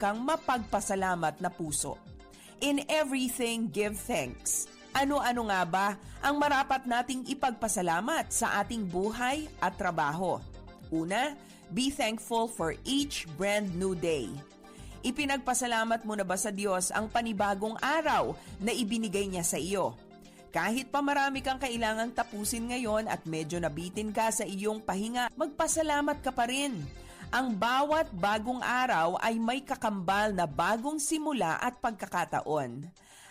kang mapagpasalamat na puso. In everything, give thanks. Ano-ano nga ba ang marapat nating ipagpasalamat sa ating buhay at trabaho? Una, be thankful for each brand new day. Ipinagpasalamat mo na ba sa Diyos ang panibagong araw na ibinigay niya sa iyo? Kahit pa marami kang kailangang tapusin ngayon at medyo nabitin ka sa iyong pahinga, magpasalamat ka pa rin. Ang bawat bagong araw ay may kakambal na bagong simula at pagkakataon.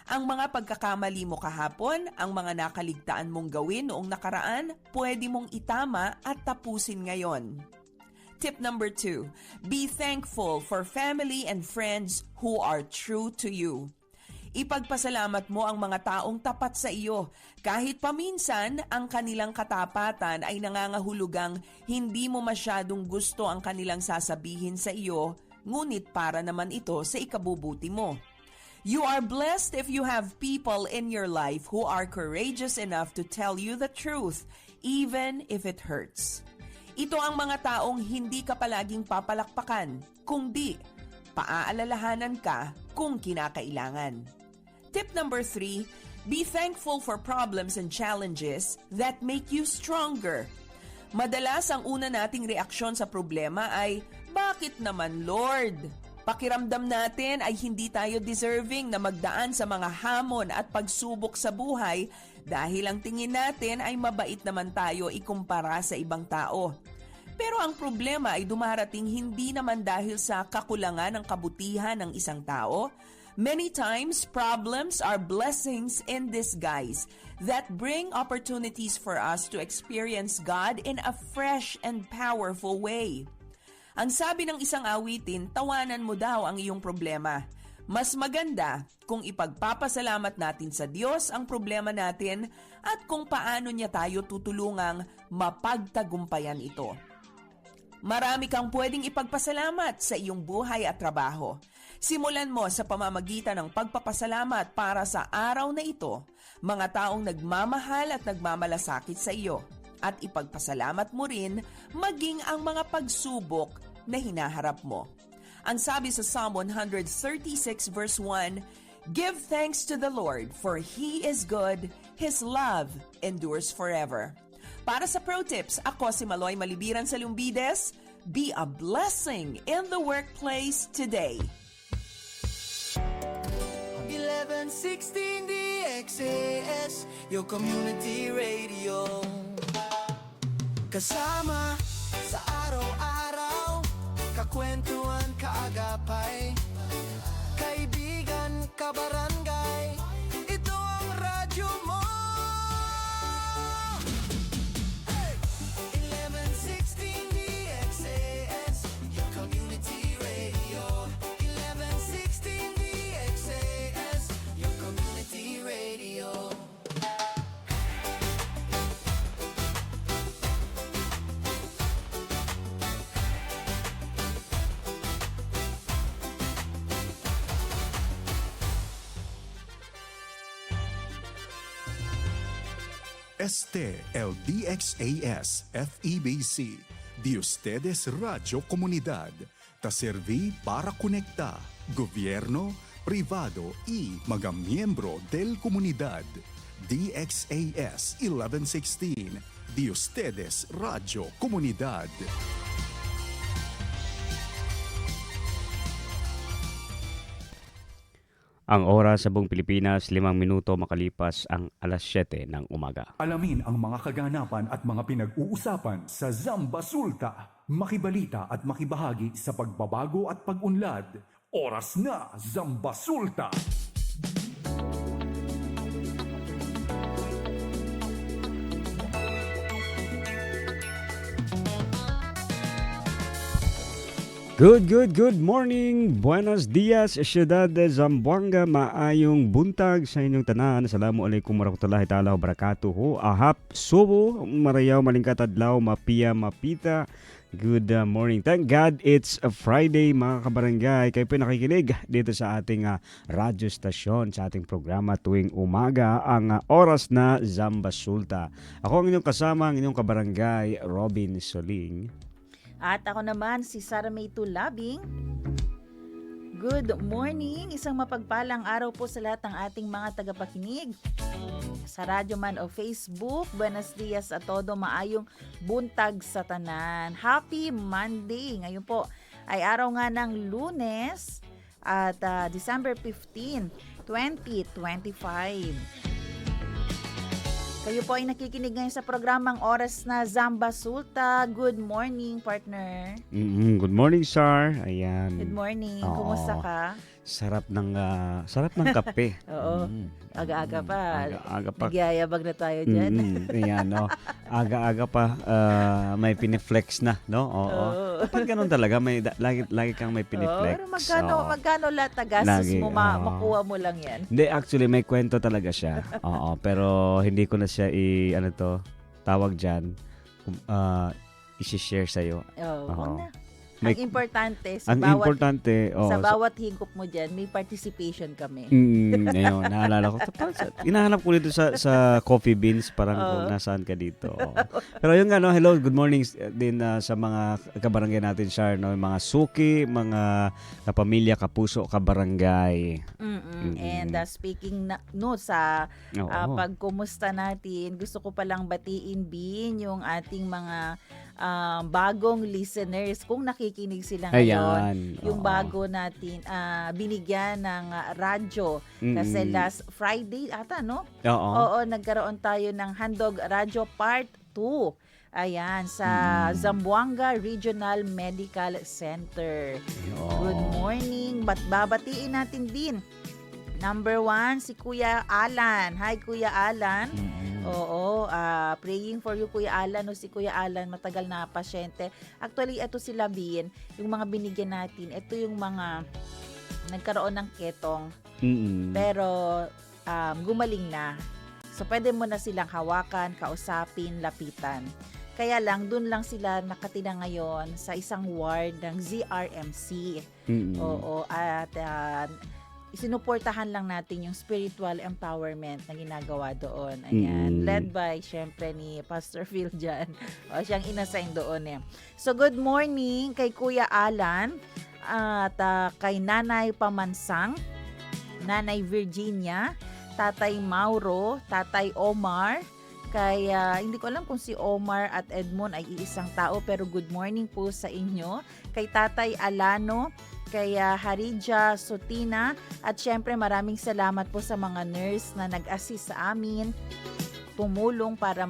Ang mga pagkakamali mo kahapon, ang mga nakaligtaan mong gawin noong nakaraan, pwede mong itama at tapusin ngayon. Tip number 2, be thankful for family and friends who are true to you. Ipagpasalamat mo ang mga taong tapat sa iyo kahit paminsan ang kanilang katapatan ay nangangahulugang hindi mo masyadong gusto ang kanilang sasabihin sa iyo, ngunit para naman ito sa ikabubuti mo. You are blessed if you have people in your life who are courageous enough to tell you the truth, even if it hurts. Ito ang mga taong hindi ka palaging papalakpakan, kundi paaalalahanan ka kung kinakailangan. Tip number 3, be thankful for problems and challenges that make you stronger. Madalas ang una nating reaksyon sa problema ay, bakit naman Lord? Pakiramdam natin ay hindi tayo deserving na magdaan sa mga hamon at pagsubok sa buhay dahil ang tingin natin ay mabait naman tayo ikumpara sa ibang tao. Pero ang problema ay dumarating hindi naman dahil sa kakulangan ng kabutihan ng isang tao. Many times, problems are blessings in disguise that bring opportunities for us to experience God in a fresh and powerful way. Ang sabi ng isang awitin, tawanan mo daw ang iyong problema. Mas maganda kung ipagpapasalamat natin sa Diyos ang problema natin at kung paano niya tayo tutulungang mapagtagumpayan ito. Marami kang pwedeng ipagpasalamat sa iyong buhay at trabaho. Simulan mo sa pamamagitan ng pagpapasalamat para sa araw na ito, mga taong nagmamahal at nagmamalasakit sa iyo. At ipagpasalamat mo rin maging ang mga pagsubok na hinaharap mo. Ang sabi sa Psalm 136 verse 1, give thanks to the Lord for He is good, His love endures forever. Para sa Pro Tips, ako si Maloy Malibiran sa Lumbides. Be a blessing in the workplace today. 1116 DXAS, your community radio. Kasama sa araw-araw, kakwentuhan, kaagapay, kaibigan, kabarangay, ito ang radyo mo. 1116 DXAS, your community radio. 1116 DXAS, your community radio. El DXAS FEBC, de ustedes Radio Comunidad, ta serví para conectar gobierno, privado y mga miembro del comunidad. DXAS 1116, de ustedes Radio Comunidad. Ang oras sa buong Pilipinas, 5 minuto makalipas ang alas 7 ng umaga. Alamin ang mga kaganapan at mga pinag-uusapan sa Zambasulta. Makibalita at makibahagi sa pagbabago at pag-unlad. Oras na, Zambasulta! Good morning, buenos dias, Ciudad de Zamboanga, maayong buntag sa inyong tanan. Assalamualaikum warahmatullahi ta'ala wabarakatuh. Ahap, subo, marayaw, malingkat adlaw, mapia, mapita. Good morning. Thank God it's a Friday, mga kabarangay. Kayo po nakikinig dito sa ating radyo stasyon, sa ating programa tuwing umaga, ang oras na Zambasulta. Ako ang inyong kasama, ang inyong kabarangay, Robin Soling. At ako naman si Sara May Tulabing. Good morning! Isang mapagpalang araw po sa lahat ng ating mga tagapakinig. Sa radyo man o Facebook, buenos dias a todo, maayong buntag sa tanan. Happy Monday! Ngayon po ay araw nga ng Lunes at December 15, 2025. Kayo po ay nakikinig ngayon sa programang Oras na Zamba Sulta. Good morning, partner. Good morning, sir. Ayan. Good morning. Oo. Kumusta ka? Sarap ng kape. Oo. Aga-aga pa. Aga-aga pa. Nagyayabag na tayo dyan. Ayan, no. Aga-aga pa may piniflex na, no? Oo. Kapag ganun talaga, lagi kang may piniflex. Pero magkano lahat tagastos Lagi, mo, makuha mo lang yan? Hindi, actually, may kwento talaga siya. Oo, pero hindi ko na siya tawag dyan, isi-share sa'yo. Huwag na. May- Ang importante, Ang importante, sa bawat hingkop mo dyan, may participation kami. Ngayon, naalala ko. Hinahanap ko dito sa coffee beans, parang kung nasaan ka dito. Oo. Pero yung hello, good morning din sa mga kabarangay natin, Char, no? Yung mga suki, mga kapamilya, kapuso, kabarangay. And speaking sa Oo. pagkumusta natin, gusto ko palang batiin Bin yung ating mga bagong listeners kung nakikinig sila ngayon. Ayan. Yung Oo. bago natin binigyan ng radyo kasi last Friday ata, no? Oo. Oo, nagkaroon tayo ng Handog Radyo Part 2. Ayan, sa Zamboanga Regional Medical Center. Good morning. Babatiin natin din. Number 1, si Kuya Alan. Hi, Kuya Alan. Oo, praying for you, Kuya Alan. Si Kuya Alan, matagal na pasyente. Actually, ito sila Bin, yung mga binigyan natin. Ito yung mga nagkaroon ng ketong. Pero gumaling na. So, pwede mo na silang hawakan, kausapin, lapitan. Kaya lang, dun lang sila nakatira ngayon sa isang ward ng ZRMC. Oo, at isinuportahan lang natin yung spiritual empowerment na ginagawa doon. Ayan. Led by, syempre, ni Pastor Phil dyan. O, siyang inassign doon eh. So, good morning kay Kuya Alan at kay Nanay Pamansang, Nanay Virginia, Tatay Mauro, Tatay Omar, kaya hindi ko alam kung si Omar at Edmond ay iisang tao, pero good morning po sa inyo. Kay Tatay Alano, kay Harija Sotina, at syempre maraming salamat po sa mga nurse na nag-assist sa amin, pumulong para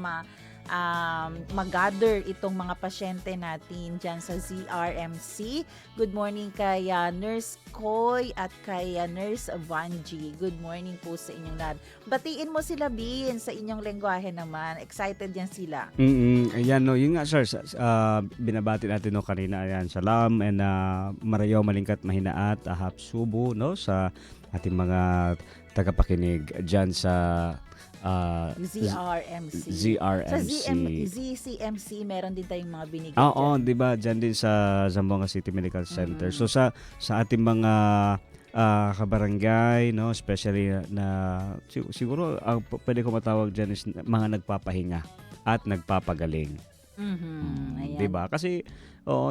mag-gather itong mga pasyente natin dyan sa ZRMC. Good morning kay Nurse Koy at kay Nurse Vanji. Good morning po sa inyong lahat. Batiin mo sila, Bin, sa inyong lengguwahe naman. Excited yan sila. Ayan, no, yun nga, sir, binabati natin no kanina, ayan, salam and marayaw malingkat mahinaat, ahap subo, no, sa ating mga tagapakinig dyan sa ZRMC. ZRMC. Sa ZCMC, meron din tayong mga binigay Oo, dyan. di ba? Diyan din sa Zamboanga City Medical Center. So sa ating mga kabarangay, no, especially na siguro pwede ko matawag diyan is mga nagpapahinga at nagpapagaling. Ayan. 'Di ba? Kasi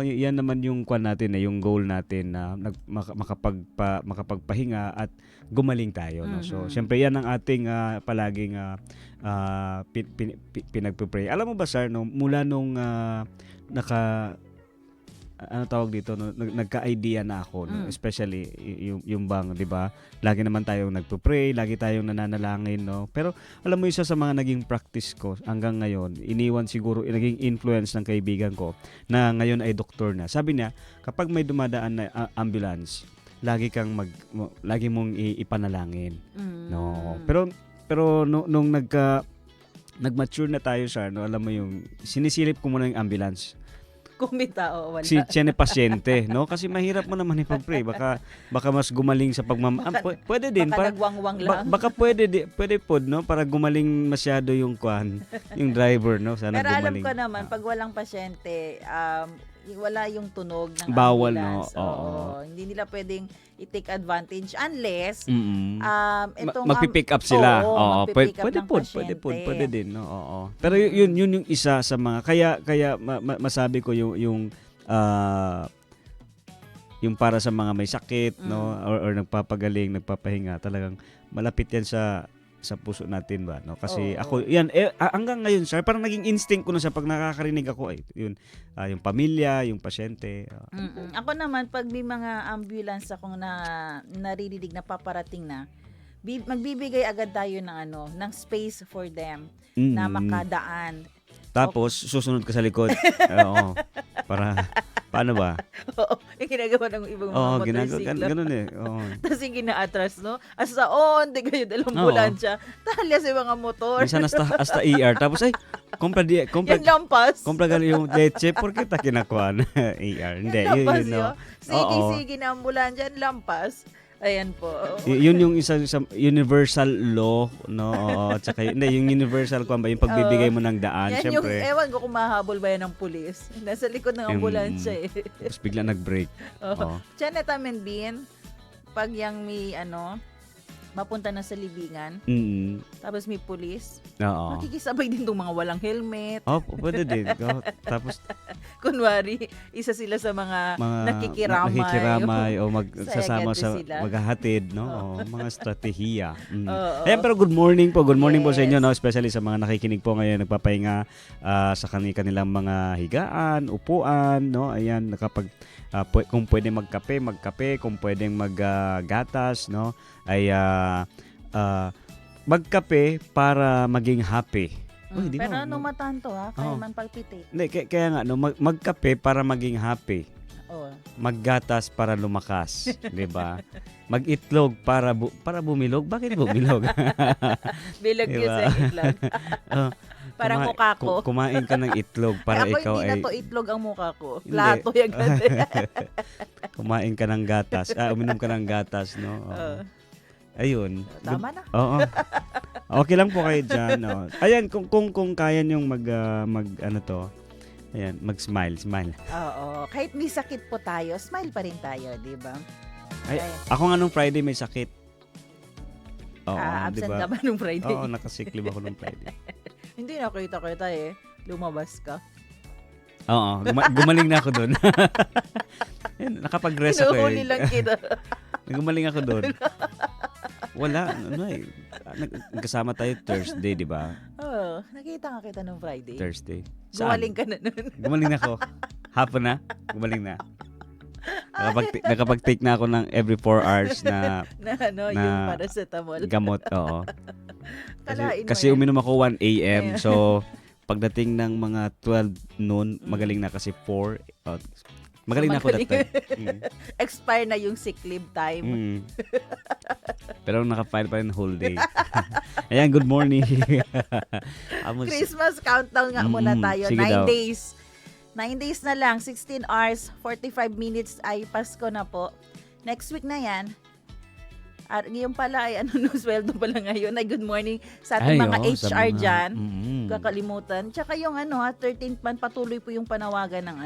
yan naman yung kwan natin, yung goal natin na makapagpahinga at gumaling tayo, no. So, syempre yan ang ating palaging pinagpe-pray. Alam mo ba, sir, no, mula nung tawag dito, no, nagka-idea na ako, no, especially yung bang, 'di ba? Lagi naman tayong nagpe-pray, lagi tayong nananalangin, no. Pero alam mo, isa sa mga naging practice ko hanggang ngayon, iniwan siguro, naging influence ng kaibigan ko na ngayon ay doktor na. Sabi niya, kapag may dumadaan na ambulance, lagi mong ipanalangin, no. Pero nung nag-mature na tayo, sir, no, alam mo yung sinisilip ko muna yung ambulance. Kung may tao, wala. Si tiyan pasyente, no? Kasi mahirap mo naman ipag-pray. Baka mas gumaling sa pwede din. Baka nagwangwang lang. Baka pwede po, no? Para gumaling masyado yung driver, no? Sana pero gumaling. Alam ko naman, pag walang pasyente, wala yung tunog ng bawal, ambulance. no? Oo. Hindi nila pwedeng i-take advantage unless magpipick up sila. magpipick up ng Pwede din, no? Oo. Pero yun yung isa sa mga kaya masabi ko yung yung para sa mga may sakit, no, or nagpapagaling, nagpapahinga, talagang malapit yan sa puso natin ba, no? Kasi ako yan hanggang ngayon sir, parang naging instinct ko na sa pag nakakarinig ako yun, yung pamilya, yung pasyente. Ako naman pag may mga ambulance akong naririnig na paparating na, magbibigay agad tayo ng space for them na makadaan. Tapos susunod ka sa likod. Oo. Para paano ba? Oo, yung ginagawa ng ibang mga motorsiklo. Ganun eh. Oo. Tapos yung gina-atras, no? Asa di kayo dalang ambulansya. Talya sa mga motor. Minsan hasta ER. Tapos compra Yan lampas. compra gali yung leche. ¿Por qué ta kinakuha na ER? Hindi. Lampas Yun, no? Sige na ambulansya, lampas. Ayan po. Yun yung isang universal law, no? At saka yung universal kung ba yung pagbibigay mo ng daan, yan syempre. Yung, ewan ko kung mahabol ba yan ng pulis. Nasa likod ng ambulansya eh. Tapos bigla nag-break. Janet Amenbin, pag yung may mapunta na sa libingan, tapos may pulis, makikisabay din tong mga walang helmet. Pwede din. Tapos kunwari, isa sila sa mga nakikiramay o magsasama sa maghahatid, no? Mga estratehiya. Ayan, pero good morning po. Good morning po sa inyo, no? Especially sa mga nakikinig po ngayon, nagpapahinga sa kanilang mga higaan, upuan, no? Ayan, kung pwede magkape, kung pwedeng maggatas, no? Ay magkape para maging happy. Pero matanto kaya man palpitate. Hindi, kaya nga, no, magkape para maging happy. Maggatas para lumakas, 'di ba? Mag-itlog para bumilog. Bakit bumilog? Bilog yun sa itlog. Parang mukha ko. Kumain ka ng itlog para ikaw ay... Ako hindi na to itlog ang mukha ko. Plato yung kumain ka ng gatas. Uminom ka ng gatas, no? Ayun. Tama na. Oo. Okay lang po kayo dyan. No? Ayan, kung kaya niyong mag-smile. Oo. Kahit may sakit po tayo, smile pa rin tayo, di ba? Ako nga nung Friday may sakit. Oo, absent diba? ka ba nung Friday? Oo, nakasick leave ako nung Friday. Hindi na kita lumabas ka. Oo, gumaling na ako doon. Nakapag-rest ako. Inuhuli lang kita. Gumaling ako doon. Wala, kasama tayo Thursday, di ba? Oo, nakita nga kita nung Friday. Thursday. Gumaling ka na nun. Gumaling na ako. Hapon na, gumaling na. Nakapag-take na ako ng every 4 hours na yung paracetamol. Gamot, oo. Kasi uminom ako 1 a.m. So, pagdating ng mga 12 noon, magaling na kasi 4. Magaling na ako that time. Expire na yung sick leave time. Pero naka-file pa rin whole day. Ayan, good morning. Christmas countdown nga muna tayo. 9 days. 9 days na lang, 16 hours, 45 minutes ay Pasko na po. Next week na yan. Ngayon pala ay sweldo pala ngayon. Ay good morning sa ating mga HR dyan. Kakalimutan. Tsaka yung 13th month, patuloy po yung panawagan ng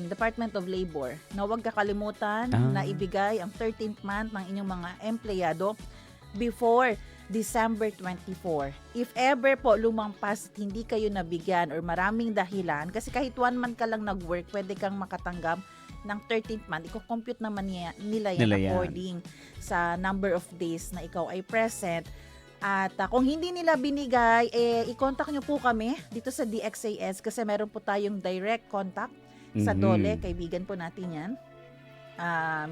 Department of Labor na huwag kakalimutan na ibigay ang 13th month ng inyong mga empleyado before December 24. If ever po lumampas at hindi kayo nabigyan or maraming dahilan, kasi kahit 1 month ka lang nag-work, pwede kang makatanggap ng 13th month. Iko-compute naman nila yan according sa number of days na ikaw ay present. At kung hindi nila binigay, i-contact nyo po kami dito sa DXAS kasi meron po tayong direct contact sa DOLE. Kaibigan po natin yan.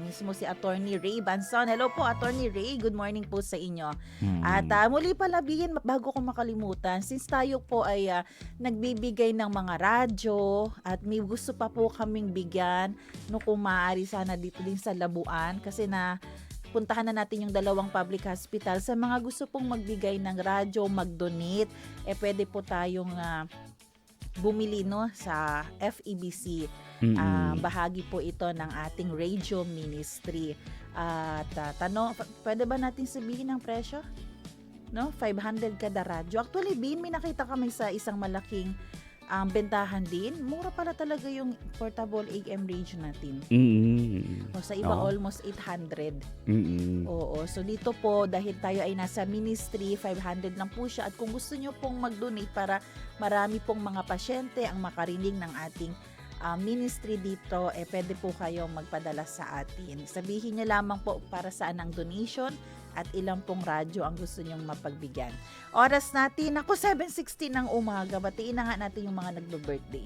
Mismo si Attorney Ray Banson. Hello po, Attorney Ray. Good morning po sa inyo. At muli palabihin, bago ko makalimutan, since tayo po ay nagbibigay ng mga radyo at may gusto pa po kaming bigyan, kung maaari sana dito din sa Labuan kasi puntahan na natin yung 2 public hospital. Sa mga gusto pong magbigay ng radyo, mag-donate, pwede po tayong bumili sa FEBC. Bahagi po ito ng ating radio ministry. At pwede ba natin sabihin ang presyo? 500 kada radyo. Actually, may nakita kami sa isang malaking bentahan din. Mura pala talaga yung portable AM radio natin. Sa iba almost 800. Oo. So dito po, dahil tayo ay nasa ministry, 500 lang po siya. At kung gusto nyo pong mag-donate para marami pong mga pasyente ang makarinig ng ating ministry dito, pwede po kayong magpadala sa atin. Sabihin niyo lamang po para saan ang donation at ilang pong radyo ang gusto nyong mapagbigyan. Oras natin, ako 7:16 ng umaga, batiin na nga natin yung mga nagbo-birthday.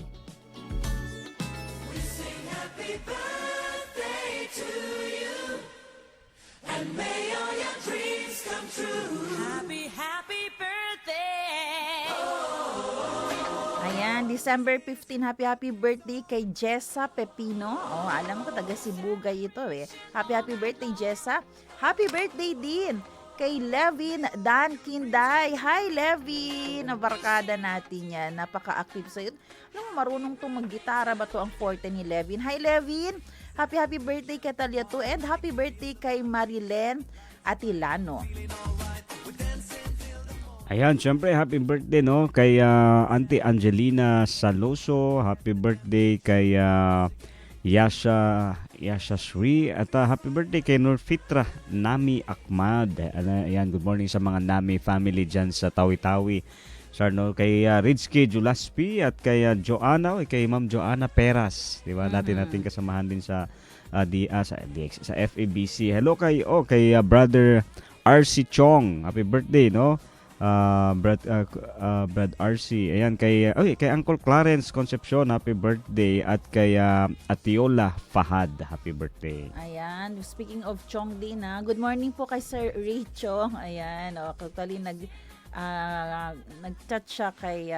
Ayan, December 15, happy birthday kay Jessa Pepino. Oh, alam ko taga Sibugay ito eh. Happy birthday Jessa. Happy birthday din kay Levin Dan Kinday. Hi Levin, nabarkada natin yan. Napaka-active sa yun. Alam mo, marunong tong mag-gitara ba to ang forte ni Levin? Hi Levin, happy birthday kay Talyato and happy birthday kay Marilen Atilano. Ayan, syempre happy birthday no kay Auntie Angelina Saloso. Happy birthday kay Yasha Sri at happy birthday kay Nurfitra Nami Akmad. Ayan, good morning sa mga Nami family dyan sa Tawi-Tawi. No, kay Rizky Julaspi at kay kay Ma'am Joanna Peras, di ba? Natin kasamahan din sa sa FEBC. Hello kay Brother RC Chong. Happy birthday no. Brad RC. Ayan kay Uncle Clarence Concepcion, happy birthday at kay Atiola Fahad, happy birthday. Ayan, speaking of Chong din good morning po kay Sir Ray Chong. Ayan, actually nag-chat siya kay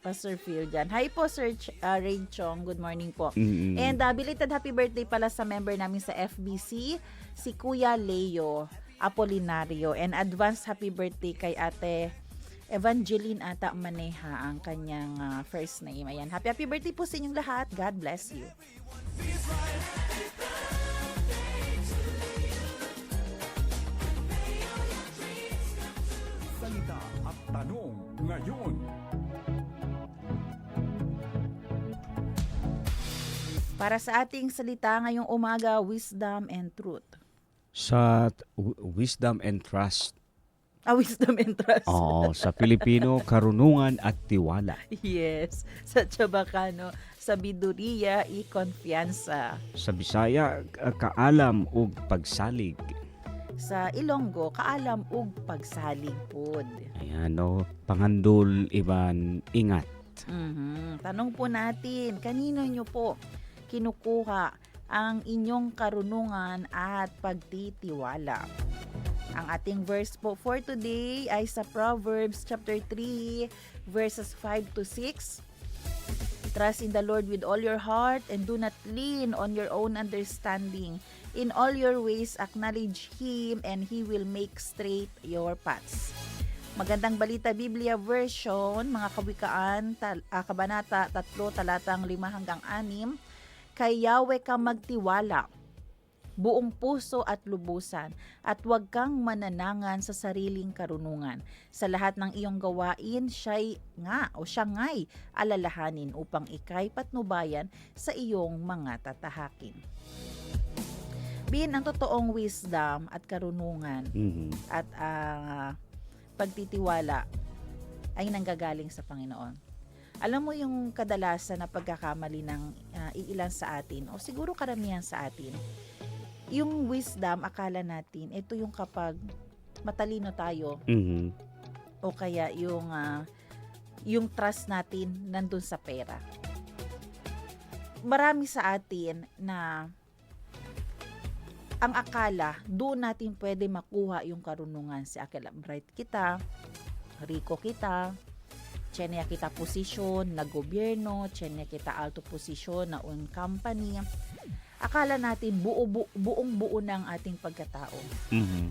Pastor Phil dyan. Hi po Sir Ray Chong, good morning po. And belated happy birthday pala sa member namin sa FBC, si Kuya Leo Apolinario, and advance happy birthday kay Ate Evangeline ata Maneha ang kanyang first name. Ayan, happy birthday po sa inyong lahat. God bless you. Salita at tanong ngayon. Para sa ating salita ngayong umaga, wisdom and truth. Sa wisdom and trust. Wisdom and trust. Oo, sa Pilipino, karunungan at tiwala. Yes. Sa Chabacano, sabiduria y konfiansa. Sa Bisaya, kaalam ug pagsalig. Sa Ilonggo, kaalam ug pagsalig pod. Ayan no, pangandol iban ingat. Tanong po natin, kanino nyo po kinukuha ang inyong karunungan at pagtitiwala? Ang ating verse po for today ay sa Proverbs chapter 3 verses 5 to 6. Trust in the Lord with all your heart and do not lean on your own understanding. In all your ways acknowledge Him and He will make straight your paths. Magandang Balita Biblia version, mga kawikaan, kabanata 3, talatang 5 hanggang 6. Kay Yahweh ka magtiwala, buong puso at lubusan, at huwag kang mananangan sa sariling karunungan. Sa lahat ng iyong gawain, siya nga'y alalahanin upang ika'y patnubayan sa iyong mga tatahakin. Bin ang totoong wisdom at karunungan at pagtitiwala ay nanggagaling sa Panginoon. Alam mo yung kadalasan na pagkakamali ng iilan sa atin o siguro karamihan sa atin, yung wisdom, akala natin, ito yung kapag matalino tayo o kaya yung trust natin nandun sa pera. Marami sa atin na ang akala, doon natin pwede makuha yung karunungan. Si akala bright kita, riko kita, tsenya kita posisyon na gobyerno, tsenya kita alto posisyon na own company. Akala natin buong buo ng ating pagkatao.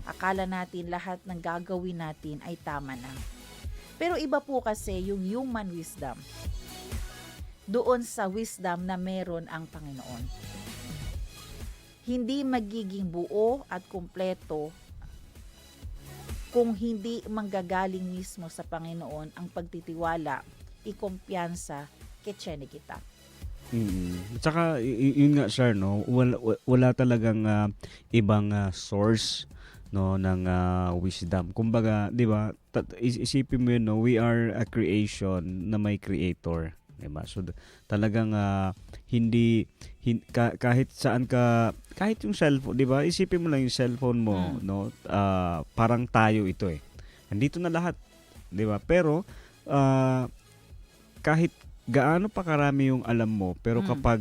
Akala natin lahat ng gagawin natin ay tama na. Pero iba po kasi yung human wisdom. Doon sa wisdom na meron ang Panginoon. Hindi magiging buo at kumpleto kung hindi manggagaling mismo sa Panginoon ang pagtitiwala, ikumpiyansa, ketsene kita. Tsaka yun nga sir no, wala talagang ibang source no ng wisdom. Kumbaga, 'di ba? Isipin mo yun, no, we are a creation na may creator, 'Di ba? So talagang kahit saan ka, kahit yung cellphone, 'di ba? Isipin mo lang yung cellphone mo, no? Parang tayo ito eh. Nandito na lahat, 'di ba? Pero kahit gaano pa karami yung alam mo, pero kapag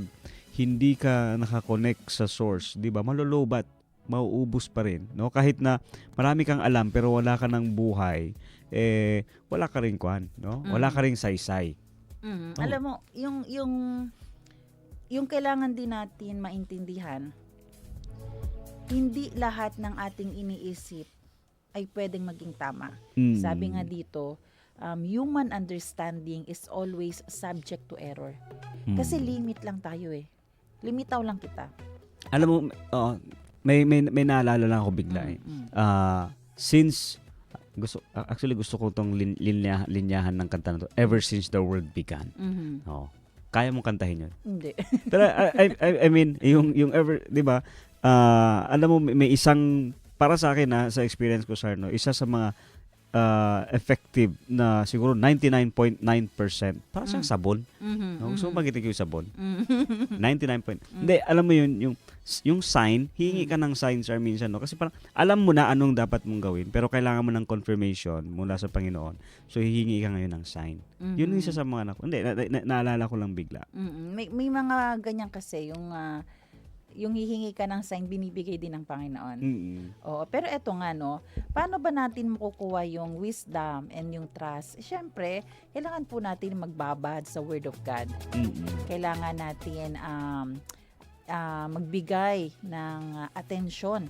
hindi ka nakakonect sa source, 'di ba? Malolobat, mauubos pa rin, no? Kahit na marami kang alam pero wala ka ng buhay, wala ka ring kwan, no? Wala ka ring saysay. Oh. Alam mo, yung kailangan din natin maintindihan, hindi lahat ng ating iniisip ay pwedeng maging tama. Sabi nga dito, human understanding is always subject to error. Kasi limit lang tayo eh. Limitaw lang kita. Alam mo, may naalala lang ako bigla eh. Since gusto ko tong linyahan ng kanta na to, ever since the world began. Kaya mong kantahin yun? Hindi. Pero I mean, yung ever, 'di ba? Alam mo, may isang, para sa akin sa experience ko, Sarno, isa sa mga effective na siguro 99.9%. Para siyang sabon. No? Gusto mo magitin ko yung sabon? 99. Hindi, alam mo yun, yung sign, hingi ka ng sign, sir, minsan, no? Kasi parang alam mo na anong dapat mong gawin, pero kailangan mo ng confirmation mula sa Panginoon. So, hihingi ka ngayon ng sign. Yun yung isa sa mga hindi, naalala ko lang bigla. May mga ganyan kasi, yung hihingi ka ng sign, binibigay din ng Panginoon. Oo, pero eto nga, no, paano ba natin makukuha yung wisdom and yung trust? Siyempre, kailangan po natin magbabad sa Word of God. Kailangan natin magbigay ng atensyon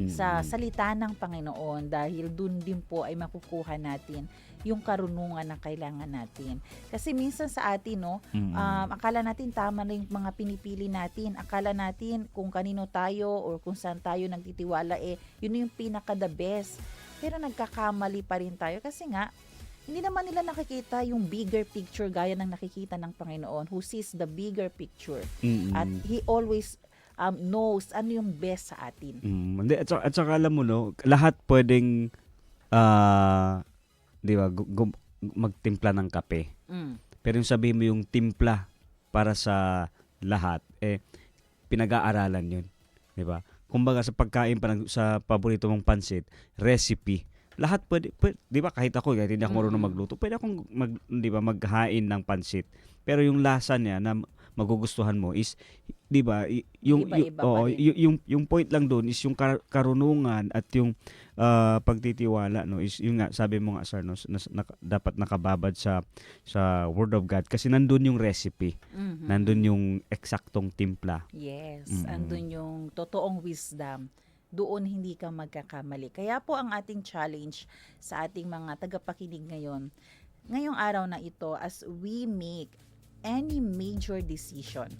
sa salita ng Panginoon, dahil dun din po ay makukuha natin yung karunungan na kailangan natin. Kasi minsan sa atin, no, akala natin tama na yung mga pinipili natin. Akala natin kung kanino tayo or kung saan tayo nagtitiwala, yun yung pinaka-the best. Pero nagkakamali pa rin tayo kasi nga, hindi naman nila nakikita yung bigger picture gaya ng nakikita ng Panginoon, who sees the bigger picture. At He always knows ano yung best sa atin. At saka alam mo, no, lahat pwedeng di ba, magtimpla ng kape. Pero yung sabihin mo yung timpla para sa lahat, pinag-aaralan yun. Di ba? Kumbaga sa pagkain, sa paborito mong pansit, recipe, lahat pwede, di ba, kahit ako, kahit hindi ako marunong magluto, pwede akong maghain ng pansit. Pero yung lasa niya na magugustuhan mo is, di ba, yung point lang doon is yung karunungan at yung pagtitiwala, no, is yung nga, sabi mo nga, sir, no, dapat nakababad sa Word of God kasi nandun yung recipe, nandun yung eksaktong timpla. Yes, nandun yung totoong wisdom. Doon hindi ka magkakamali. Kaya po ang ating challenge sa ating mga tagapakinig ngayong araw na ito, as we make any major decision,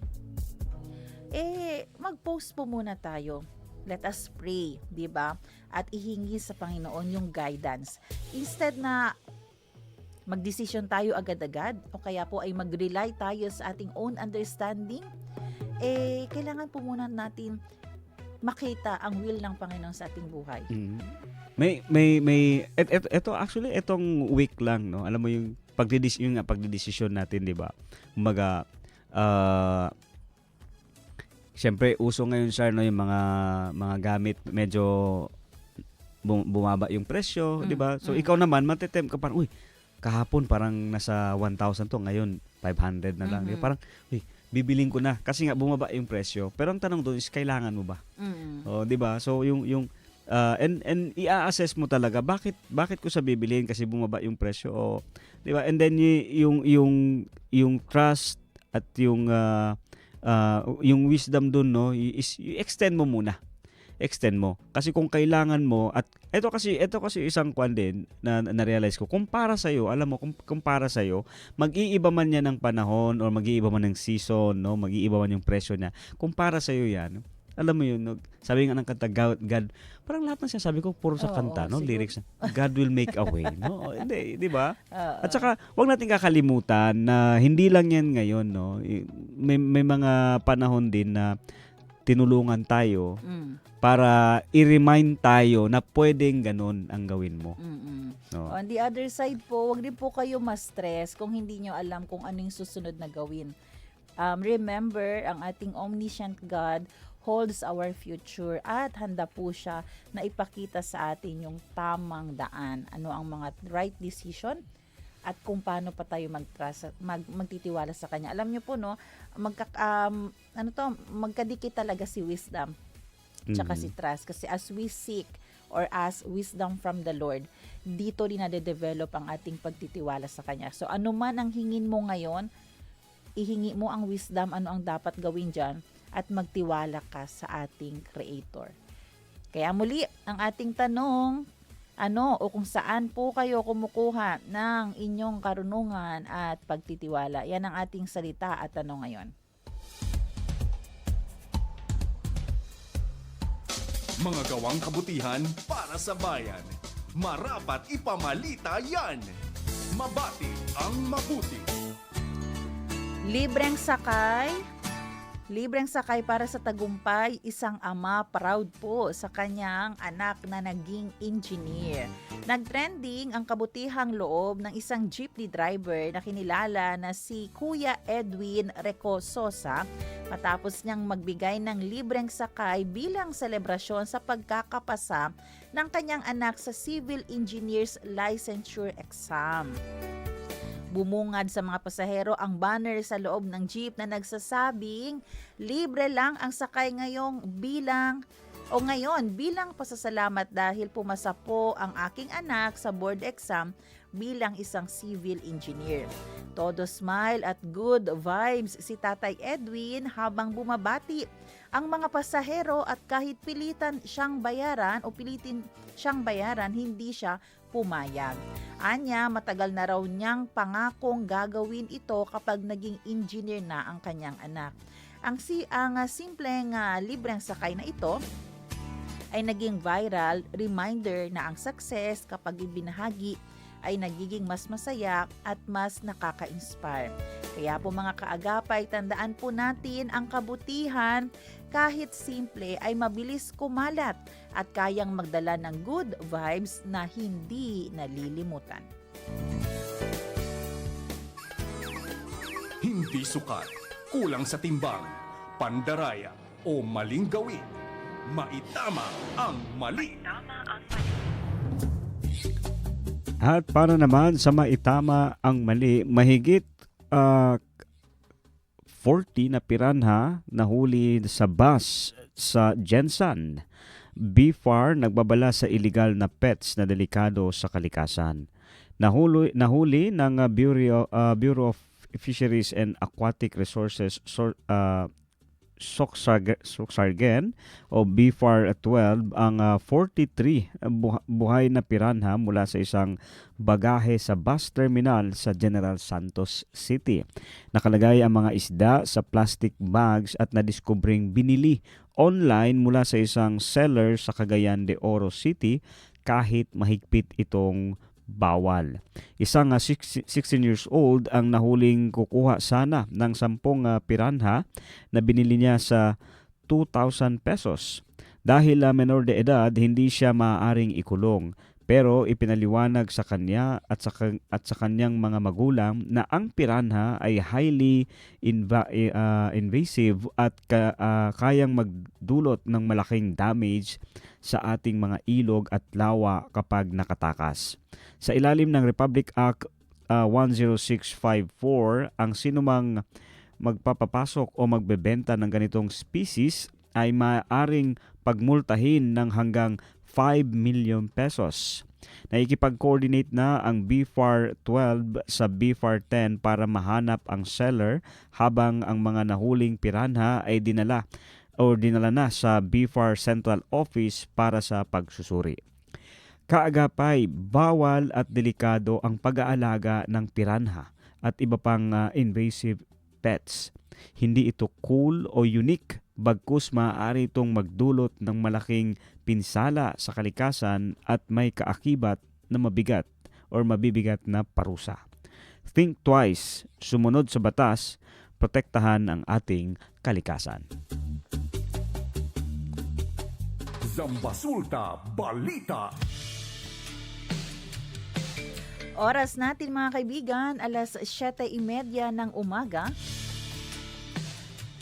mag-post po muna tayo. Let us pray, di ba? At ihingi sa Panginoon yung guidance. Instead na mag-decision tayo agad-agad, o kaya po ay mag-rely tayo sa ating own understanding, kailangan po muna natin makita ang will ng Panginoon sa ating buhay. Ito actually, etong week lang, no, alam mo yung pagdidesisyon natin, di ba? Kumbaga, siyempre uso ngayon, sir, no, yung mga gamit medyo bumaba yung presyo, di ba? So ikaw naman matetempt ka parang, kahapon parang nasa 1,000 to, ngayon 500 na lang. Parang, bibiling ko na kasi nga bumaba yung presyo. Pero ang tanong doon is, kailangan mo ba? Oh, 'di ba? So yung and i-assess mo talaga, bakit ko sa bibilhin kasi bumaba yung presyo, 'di ba? And then yung trust at yung wisdom doon, no, is i-extend mo muna. Extend mo. Kasi kung kailangan mo, at ito kasi isang kwan din na na-realize ko, kung para sa'yo, alam mo, kung para sa'yo, mag-iiba man yan ng panahon or mag-iiba man ng season, no, mag-iiba man yung presyo niya, kung para sa'yo yan, alam mo yun, no, sabi nga ng kanta, God, parang lahat ng sinasabi ko, puro sa kanta, no, lyrics, God will make a way, no, hindi, di ba? At saka, wag natin kakalimutan na hindi lang yan ngayon, no, may mga panahon din na tinulungan tayo Mm. para i-remind tayo na pwedeng ganun ang gawin mo. Mm-mm. No? On the other side po, wag din po kayo ma-stress kung hindi nyo alam kung ano yung susunod na gawin. Remember, ang ating omniscient God holds our future at handa po siya na ipakita sa atin yung tamang daan. Ano ang mga right decision at kung paano pa tayo magtitiwala sa Kanya. Alam nyo po, no, magkadikit talaga si wisdom tsaka si trust. Kasi as we seek or as wisdom from the Lord, dito din nade-develop ang ating pagtitiwala sa Kanya. So ano man ang hingin mo ngayon, ihingi mo ang wisdom, ano ang dapat gawin dyan, at magtiwala ka sa ating Creator. Kaya muli, ang ating tanong, ano o kung saan po kayo kumukuha ng inyong karunungan at pagtitiwala? Yan ang ating salita at tanong ngayon. Mga gawang kabutihan para sa bayan. Marapat ipamalita yan. Mabati ang mabuti. Libreng sakay para sa tagumpay, isang ama proud po sa kanyang anak na naging engineer. Nagtrending ang kabutihang loob ng isang jeepney driver na kinilala na si Kuya Edwin Recososa matapos niyang magbigay ng libreng sakay bilang selebrasyon sa pagkakapasa ng kanyang anak sa Civil Engineers Licensure Exam. Bumungad sa mga pasahero ang banner sa loob ng jeep na nagsasabing libre lang ang sakay ngayon bilang pasasalamat dahil pumasa po ang aking anak sa board exam bilang isang civil engineer. Todo smile at good vibes si Tatay Edwin habang bumabati ang mga pasahero at kahit pilitin siyang bayaran, hindi siya pumayag. Anya, matagal na raw niyang pangakong gagawin ito kapag naging engineer na ang kanyang anak. Ang simpleng libreng sakay na ito ay naging viral reminder na ang success kapag ibinahagi ay nagiging mas masaya at mas nakaka-inspire. Kaya po mga kaagapay, tandaan po natin ang kabutihan kahit simple ay mabilis kumalat at kayang magdala ng good vibes na hindi nalilimutan. Hindi sukat, kulang sa timbang, pandaraya o maling gawin. Maitama ang mali. At para naman sa maitama ang mali, mahigit 40 na piranha nahuli sa bus sa Jensan. BFAR nagbabala sa illegal na pets na delikado sa kalikasan. Nahuli ng Bureau of Fisheries and Aquatic Resources Soxargen o BFAR 12 ang 43 buhay na piranha mula sa isang bagahe sa bus terminal sa General Santos City. Nakalagay ang mga isda sa plastic bags at nadiskubring binili online mula sa isang seller sa Cagayan de Oro City kahit mahigpit itong bawal. Isang 16 years old ang nahuling kukuha sana ng 10 piranha na binili niya sa 2,000 pesos. Dahil menor de edad, hindi siya maaaring ikulong. Pero ipinaliwanag sa kanya at sa kanyang mga magulang na ang piranha ay highly invasive at kayang magdulot ng malaking damage sa ating mga ilog at lawa kapag nakatakas. Sa ilalim ng Republic Act 10654, ang sinumang magpapapasok o magbebenta ng ganitong species ay maaaring pagmultahin ng hanggang 5 million pesos. Naikipag-coordinate na ang BFAR 12 sa BFAR 10 para mahanap ang seller habang ang mga nahuling piranha ay dinala na sa BFAR Central Office para sa pagsusuri. Kaagapay, bawal at delikado ang pag-aalaga ng piranha at iba pang invasive pets. Hindi ito cool o unique, bagkus maaari itong magdulot ng malaking pinsala sa kalikasan at may kaakibat na mabigat or mabibigat na parusa. Think twice, sumunod sa batas, protektahan ang ating kalikasan. Zambasulta Balita. Oras natin mga kaibigan, alas 7:30 ng umaga.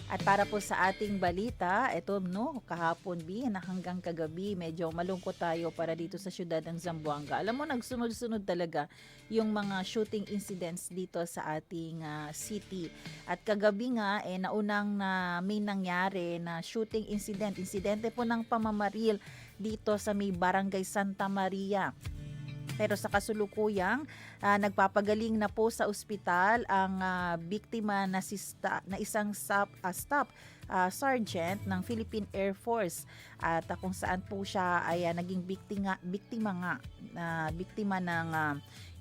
At para po sa ating balita, ito kahapon na hanggang kagabi, medyo malungkot tayo para dito sa siyudad ng Zamboanga. Alam mo, nagsunod-sunod talaga yung mga shooting incidents dito sa ating city. At kagabi nga, naunang may nangyari na shooting insidente po ng pamamaril dito sa may Barangay Santa Maria. Pero sa kasulukuyang, nagpapagaling na po sa ospital ang biktima na isang staff sergeant ng Philippine Air Force. At kung saan po siya ay naging biktima ng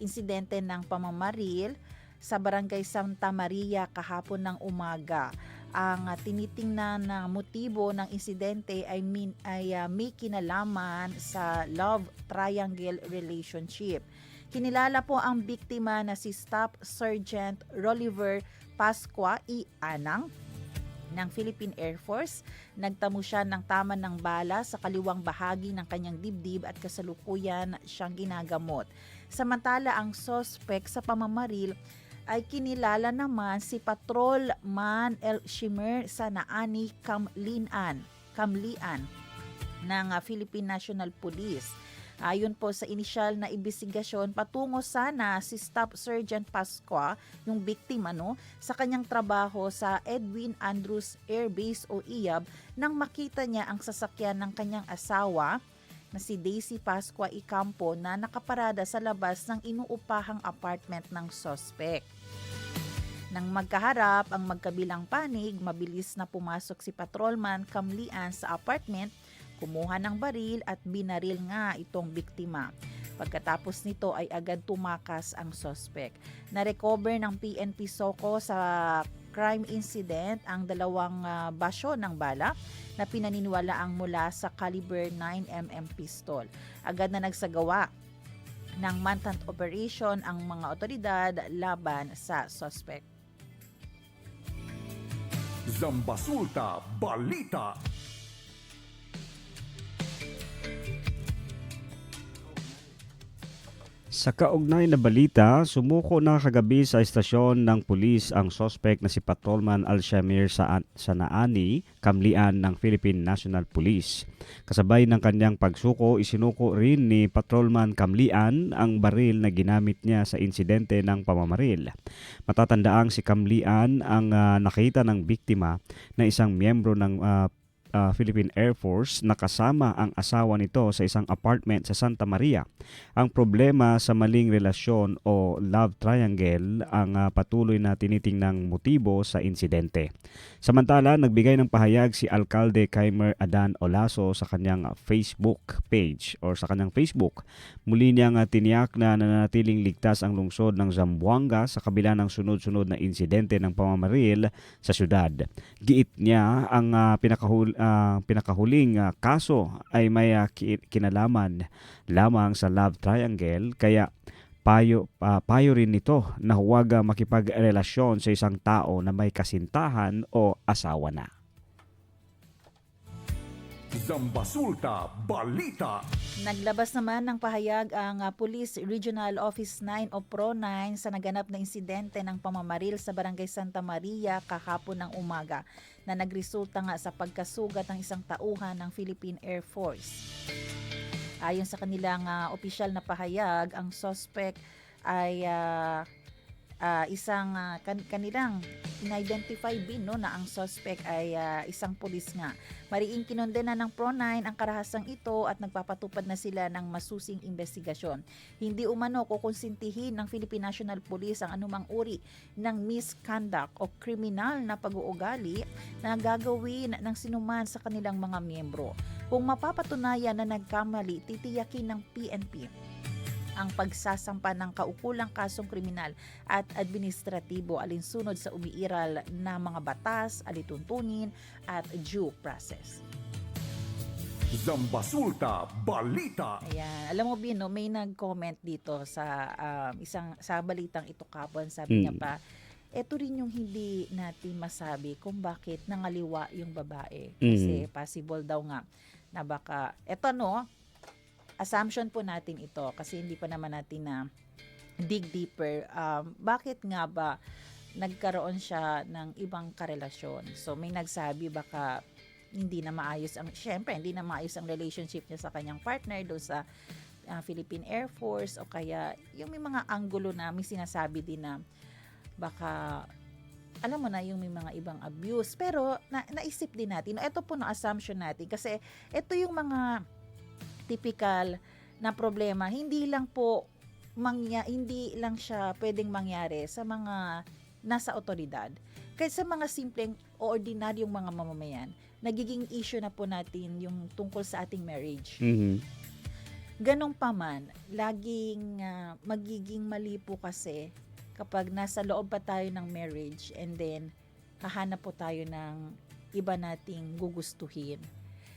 insidente ng pamamaril sa Barangay Santa Maria kahapon ng umaga. Ang tinitingnan na motibo ng insidente ay may kinalaman sa love triangle relationship. Kinilala po ang biktima na si Staff Sergeant Rolliver Pascua Anang ng Philippine Air Force. Nagtamo siya ng tama ng bala sa kaliwang bahagi ng kanyang dibdib at kasalukuyan siyang ginagamot. Samantala, ang suspect sa pamamaril ay kinilala naman si Patrolman El Shimer Sanaani Kamlian ng Philippine National Police. Ayon po sa inisyal na imbestigasyon, patungo sana si Staff Sergeant Pascua, yung biktima sa kanyang trabaho sa Edwin Andrews Air Base o IAB nang makita niya ang sasakyan ng kanyang asawa na si Daisy Pascua Icampo na nakaparada sa labas ng inuupahang apartment ng suspect. Nang magkaharap ang magkabilang panig, mabilis na pumasok si Patrolman Kamlian sa apartment, kumuha ng baril at binaril nga itong biktima. Pagkatapos nito ay agad tumakas ang suspect. Na-recover ng PNP SOCO sa crime incident ang dalawang basyo ng bala na pinaniniwalaang mula sa caliber 9mm pistol. Agad na nagsagawa ng manhunt operation ang mga otoridad laban sa suspect. Zambasulta Balita. Sa kaugnay na balita, sumuko na kagabi sa istasyon ng pulis ang sospek na si Patrolman Alshamir Sanaani Kamlian ng Philippine National Police. Kasabay ng kanyang pagsuko, isinuko rin ni Patrolman Kamlian ang baril na ginamit niya sa insidente ng pamamaril. Matatandaang si Kamlian ang nakita ng biktima na isang miyembro ng Philippine Air Force na kasama ang asawa nito sa isang apartment sa Santa Maria. Ang problema sa maling relasyon o love triangle ang patuloy na tinitingnang motibo sa insidente. Samantala, nagbigay ng pahayag si Alcalde Kaimer Adan Olaso sa kanyang Facebook page o sa kanyang Facebook. Muli niyang tiniyak na nananatiling ligtas ang lungsod ng Zamboanga sa kabila ng sunod-sunod na insidente ng pamamaril sa syudad. Giit niya ang pinakahuling kaso ay may kinalaman lamang sa love triangle, kaya payo rin nito na huwag makipagrelasyon sa isang tao na may kasintahan o asawa na. Zambasulta Balita. Naglabas naman ng pahayag ang Police Regional Office 9 o PRO9 sa naganap na insidente ng pamamaril sa Barangay Santa Maria kahapon ng umaga na nagresulta nga sa pagkasugat ng isang tauhan ng Philippine Air Force. Ayon sa kanilang opisyal na pahayag, ang suspect ay kanilang in-identify din na ang suspect ay isang pulis nga. Mariing kinondena ng PRO9 ang karahasang ito at nagpapatupad na sila ng masusing investigasyon. Hindi umano kukonsintihin ng Philippine National Police ang anumang uri ng misconduct o kriminal na pag-uugali na gagawin ng sinuman sa kanilang mga miyembro. Kung mapapatunayan na nagkamali, titiyakin ng PNP ang pagsasampa ng kaukulang kasong kriminal at administratibo alinsunod sa umiiral na mga batas, alituntunin at due process. Zambasulta Balita. Ayan. Alam mo, Bino, may nag-comment dito sa sa balitang ito kapon. Sabi niya pa, eto rin yung hindi natin masabi kung bakit nangaliwa yung babae. Kasi possible daw nga na baka, eto no, assumption po natin ito kasi hindi pa naman natin na dig deeper. Bakit nga ba nagkaroon siya ng ibang karelasyon? So may nagsabi baka hindi na maayos hindi na maayos ang relationship niya sa kanyang partner doon sa Philippine Air Force, o kaya yung may mga anggulo na may sinasabi din na baka alam mo na yung may mga ibang abuse. Pero naisip din natin, ito po na assumption natin kasi ito yung mga typical na problema, hindi lang siya pwedeng mangyari sa mga nasa otoridad. Kaya sa mga simpleng o ordinaryong mga mamamayan, nagiging issue na po natin yung tungkol sa ating marriage. Ganong pa man, laging magiging mali po kasi kapag nasa loob pa tayo ng marriage and then hahanap po tayo ng iba nating gugustuhin.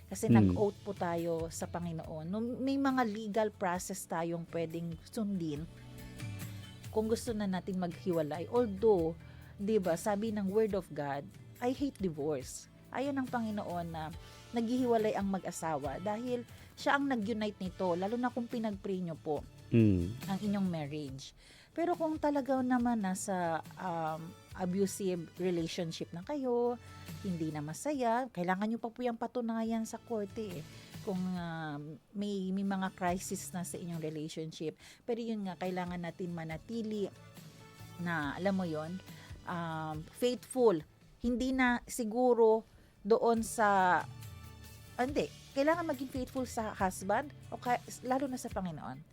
Kasi nag-oath po tayo sa Panginoon. May mga legal process tayong pwedeng sundin kung gusto na natin maghiwalay. Although, 'di ba, sabi ng Word of God, I hate divorce. Ayaw ng Panginoon na naghihiwalay ang mag-asawa dahil siya ang nag-unite nito, lalo na kung pinag-pray nyo po ang inyong marriage. Pero kung talaga naman nasa abusive relationship na kayo, hindi na masaya, kailangan nyo pa po yung patunayan sa korte kung may mga crisis na sa inyong relationship. Pero yun nga, kailangan natin manatili na, alam mo yon, faithful. Hindi na siguro doon sa, kailangan maging faithful sa husband o lalo na sa Panginoon.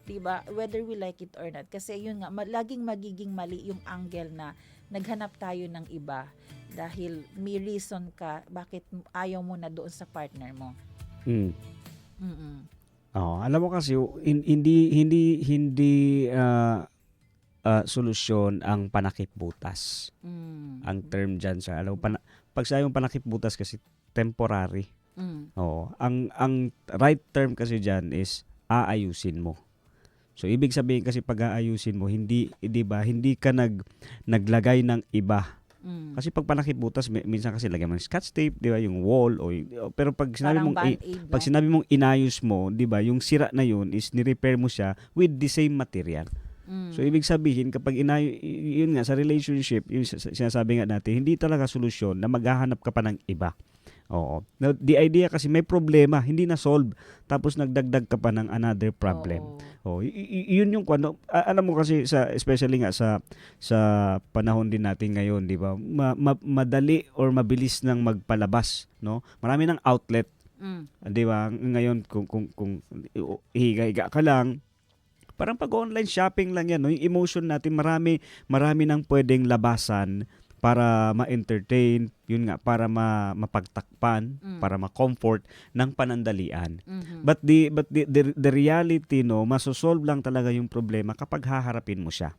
Diba? Whether we like it or not. Kasi yun nga, laging magiging mali yung angle na naghanap tayo ng iba dahil may reason ka bakit ayaw mo na doon sa partner mo. Alam mo kasi hindi solusyon ang panakip butas. Ang term diyan sa pag sa yung panakip butas kasi temporary. Ang right term kasi diyan is aayusin mo. So ibig sabihin kasi pag aayusin mo, hindi 'di ba, hindi ka naglagay ng iba. Kasi pag panakip butas minsan kasi lagyan mo ng scotch tape, 'di ba, yung wall pero pag sinabi mong inayos mo, 'di ba, yung sira na yun is ni-repair mo siya with the same material. So ibig sabihin kapag yun nga sa relationship, yung sinasabi nga natin, hindi talaga solusyon na maghahanap ka pa ng iba. Oo. Now, the idea kasi may problema, hindi na solve, tapos nagdagdag ka pa ng another problem. Yun yung alam mo kasi especially nga sa panahon din natin ngayon, 'di ba? Madali or mabilis nang magpalabas, no? Marami ng outlet. 'Di ba? Ngayon kung higa-higa ka lang, parang pag online shopping lang 'yan, no? Yung emotion natin marami nang pwedeng labasan para ma-entertain, yun nga, para mapagtakpan, para ma-comfort ng panandalian. But the reality, no, masosolve lang talaga yung problema kapag haharapin mo siya.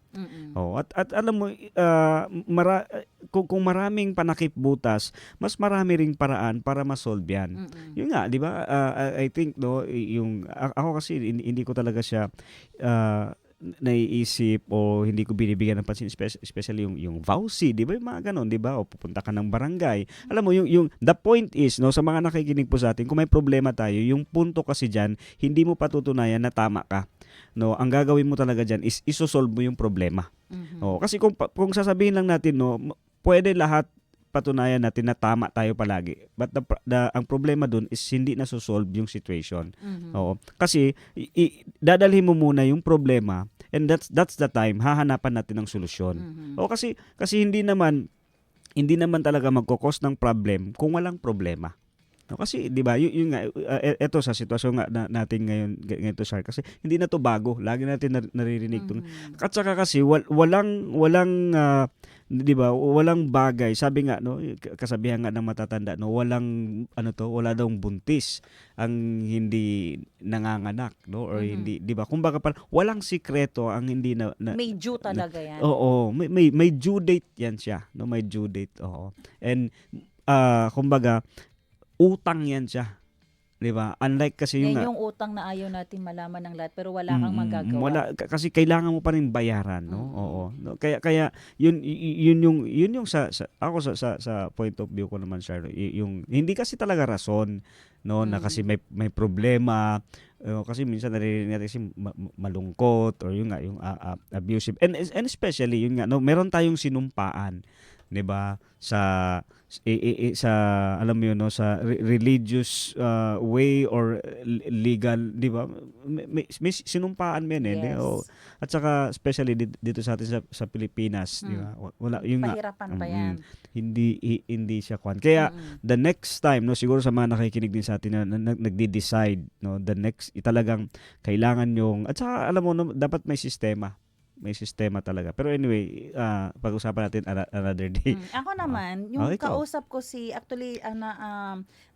At alam mo, kung maraming panakip butas, mas marami ring paraan para ma-solve yan. Yun nga, di ba? I think, no, ako kasi hindi ko talaga siya naiisip o hindi ko binibigyan ng pansin, especially yung vowsy, di ba, yung mga ganon, di ba, o pupunta ka ng barangay. Alam mo, yung the point is, no, sa mga nakikinig po sa atin, kung may problema tayo, yung punto kasi dyan, hindi mo patutunayan na tama ka. No, ang gagawin mo talaga dyan is isosolve mo yung problema. Kasi kung sasabihin lang natin, no, pwede lahat patunayan natin na tama tayo palagi. But ang problema dun is hindi na-solve yung situation. Kasi dadalhin mo muna yung problema and that's the time hahanapan natin ng solusyon. Kasi hindi naman talaga magkokos ng problem kung walang problema. Kasi 'di ba, yun nga eto sa sitwasyon nga natin ngayon to, Shar, kasi hindi na to bago. Lagi natin naririnig to. At saka kasi walang 'di ba, walang bagay. Sabi nga, no, kasabihan nga ng matatanda, no, wala daw buntis ang hindi nanganganak, no, or hindi, 'di ba? Kumbaga parang walang sikreto ang hindi na may due talaga yan. May due date yan siya, no, may due date. And kumbaga utang yan siya. 'Di ba? Unlike kasi yung utang na ayaw natin malaman ng lahat pero wala kang magagawa. Kasi kailangan mo pa rin bayaran, no? No? Kaya yun yung sa ako sa point of view ko naman, Shar, yung hindi kasi talaga rason no, na kasi may problema. Kasi minsan naririnig natin kasi malungkot or yung nga yung abusive, and especially yun nga, no, meron tayong sinumpaan, 'di ba, sa alam mo yun, no, sa religious way or legal, 'di ba, may sinumpaan men Yes. at saka especially dito sa atin sa Pilipinas, 'di ba, wala yung nga, Pahirapan pa yan. hindi siya kwan. Kaya the next time, no, siguro sa mga nakikinig din sa atin na nagde-decide, no, the next talagang kailangan yung, at saka alam mo, no, dapat may sistema talaga. Pero anyway, pag-usapan natin another day. Ako naman, yung ikaw. kausap ko actually,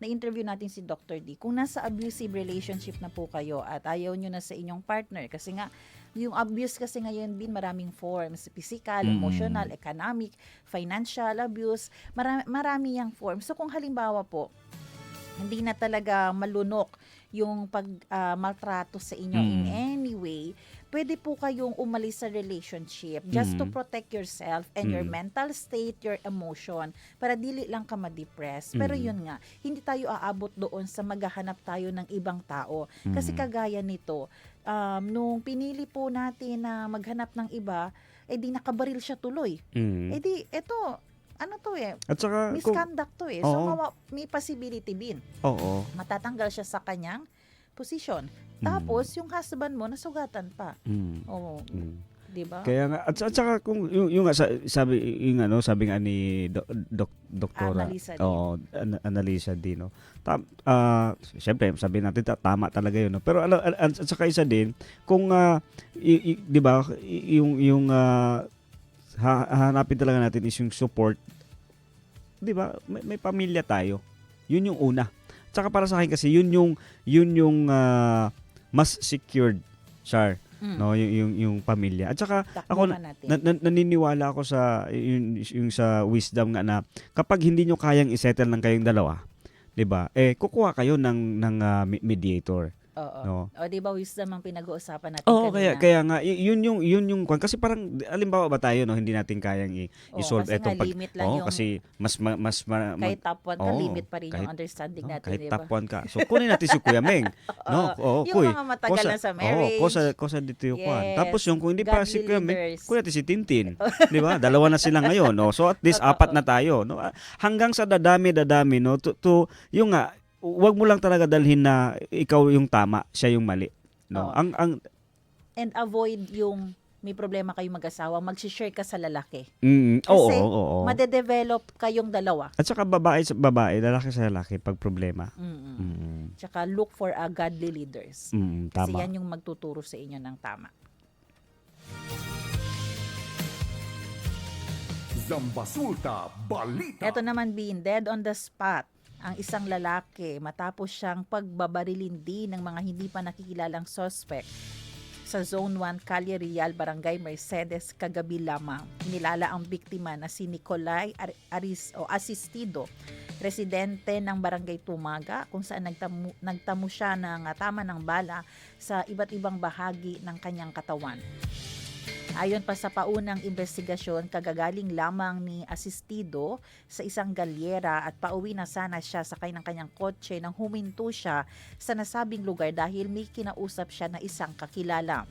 na-interview natin si Dr. D, kung nasa abusive relationship na po kayo at ayaw nyo na sa inyong partner, kasi nga, yung abuse kasi ngayon din maraming forms, physical, emotional, economic, financial abuse, marami yung forms. So kung halimbawa po, hindi na talaga malunok yung maltrato sa inyo in any way, pwede po kayong umalis sa relationship just to protect yourself and your mental state, your emotion, para dili lang ka ma-depress. Pero yun nga, hindi tayo aabot doon sa maghahanap tayo ng ibang tao. Kasi kagaya nito, nung pinili po natin na maghanap ng iba, di nakabaril siya tuloy. Di, eto, ano to At saka misconduct to So, Oo. may possibility din. Oo. Matatanggal siya sa kanyang position. Tapos, yung husband mo, nasugatan pa. Oo. Di ba? Kaya nga, at saka kung yung nga sabi nga ni Doktora, Annalisa D. Annalisa D, no. Siyempre, sabi natin tama talaga yun, no. Pero at saka isa din, kung 'di ba, yung hahanapin talaga natin is yung support. 'Di ba? May pamilya tayo. Yun yung una. Tsaka para sa akin kasi yun yung mas secured, Char, no, yung pamilya. At saka ako naniniwala ako sa yung sa wisdom nga na kapag hindi nyo kayang isettle ng kayong dalawa, 'di ba? Kukuha kayo ng mediator. Oo. No? O, di ba wisdom ang pinag-uusapan natin Oo, kanina? kaya nga yun yung kasi parang alimbawa ba tayo, no, hindi natin kayang i-solve kasi etong nga limit lang yung, kasi kahit top 1 ka, oo, limit pa rin yung kahit- understanding natin, kahit di top ba? 1 ka. So kunin natin si Kuya Meng. No, Yung mga matagal na sa marriage. Kosa dito yung kwan. Yes. Tapos yung kung hindi pa si Godly Kuya Meng, leaders. kunin natin si Tintin. 'Di ba? Dalawa na sila ngayon, no. So at least apat na tayo, no. Hanggang sa dadami, no, to yung nga, wag mo lang talaga dalhin na ikaw yung tama, siya yung mali. No. Oo. Ang And avoid yung may problema kayong mag-asawa, mag-share ka sa lalaki. oo, Kasi oo. madedevelop kayong dalawa. At saka babae sa babae, lalaki sa lalaki pag problema. Tsaka look for godly leaders. Kasi Tama. yan yung magtuturo sa inyo ng tama. Zambasulta Balita. Ito naman, being dead on the spot ang isang lalaki matapos siyang pagbabarilin din ng mga hindi pa nakikilalang suspect sa Zone 1, Calle Real, Barangay Mercedes, kagabi lamang. Inilala ang biktima na si Nicolay Asistido, residente ng Barangay Tumaga, kung saan nagtamo siya ng tama ng bala sa iba't ibang bahagi ng kanyang katawan. Ayon pa sa paunang investigasyon, kagagaling lamang ni Asistido sa isang galyera at pauwi na sana siya sakay ng kanyang kotse nang huminto siya sa nasabing lugar dahil may kinausap siya na isang kakilala.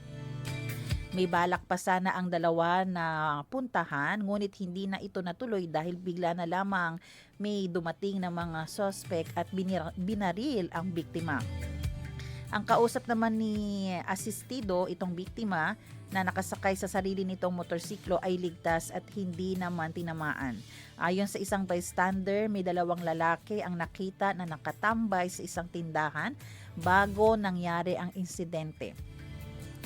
May balak pa sana ang dalawa na puntahan, ngunit hindi na ito natuloy dahil bigla na lamang may dumating na mga suspect at binaril ang biktima. Ang kausap naman ni Asistido, itong biktima, na nakasakay sa sarili nitong motorsiklo ay ligtas at hindi naman tinamaan. Ayon sa isang bystander, may dalawang lalaki ang nakita na nakatambay sa isang tindahan bago nangyari ang insidente.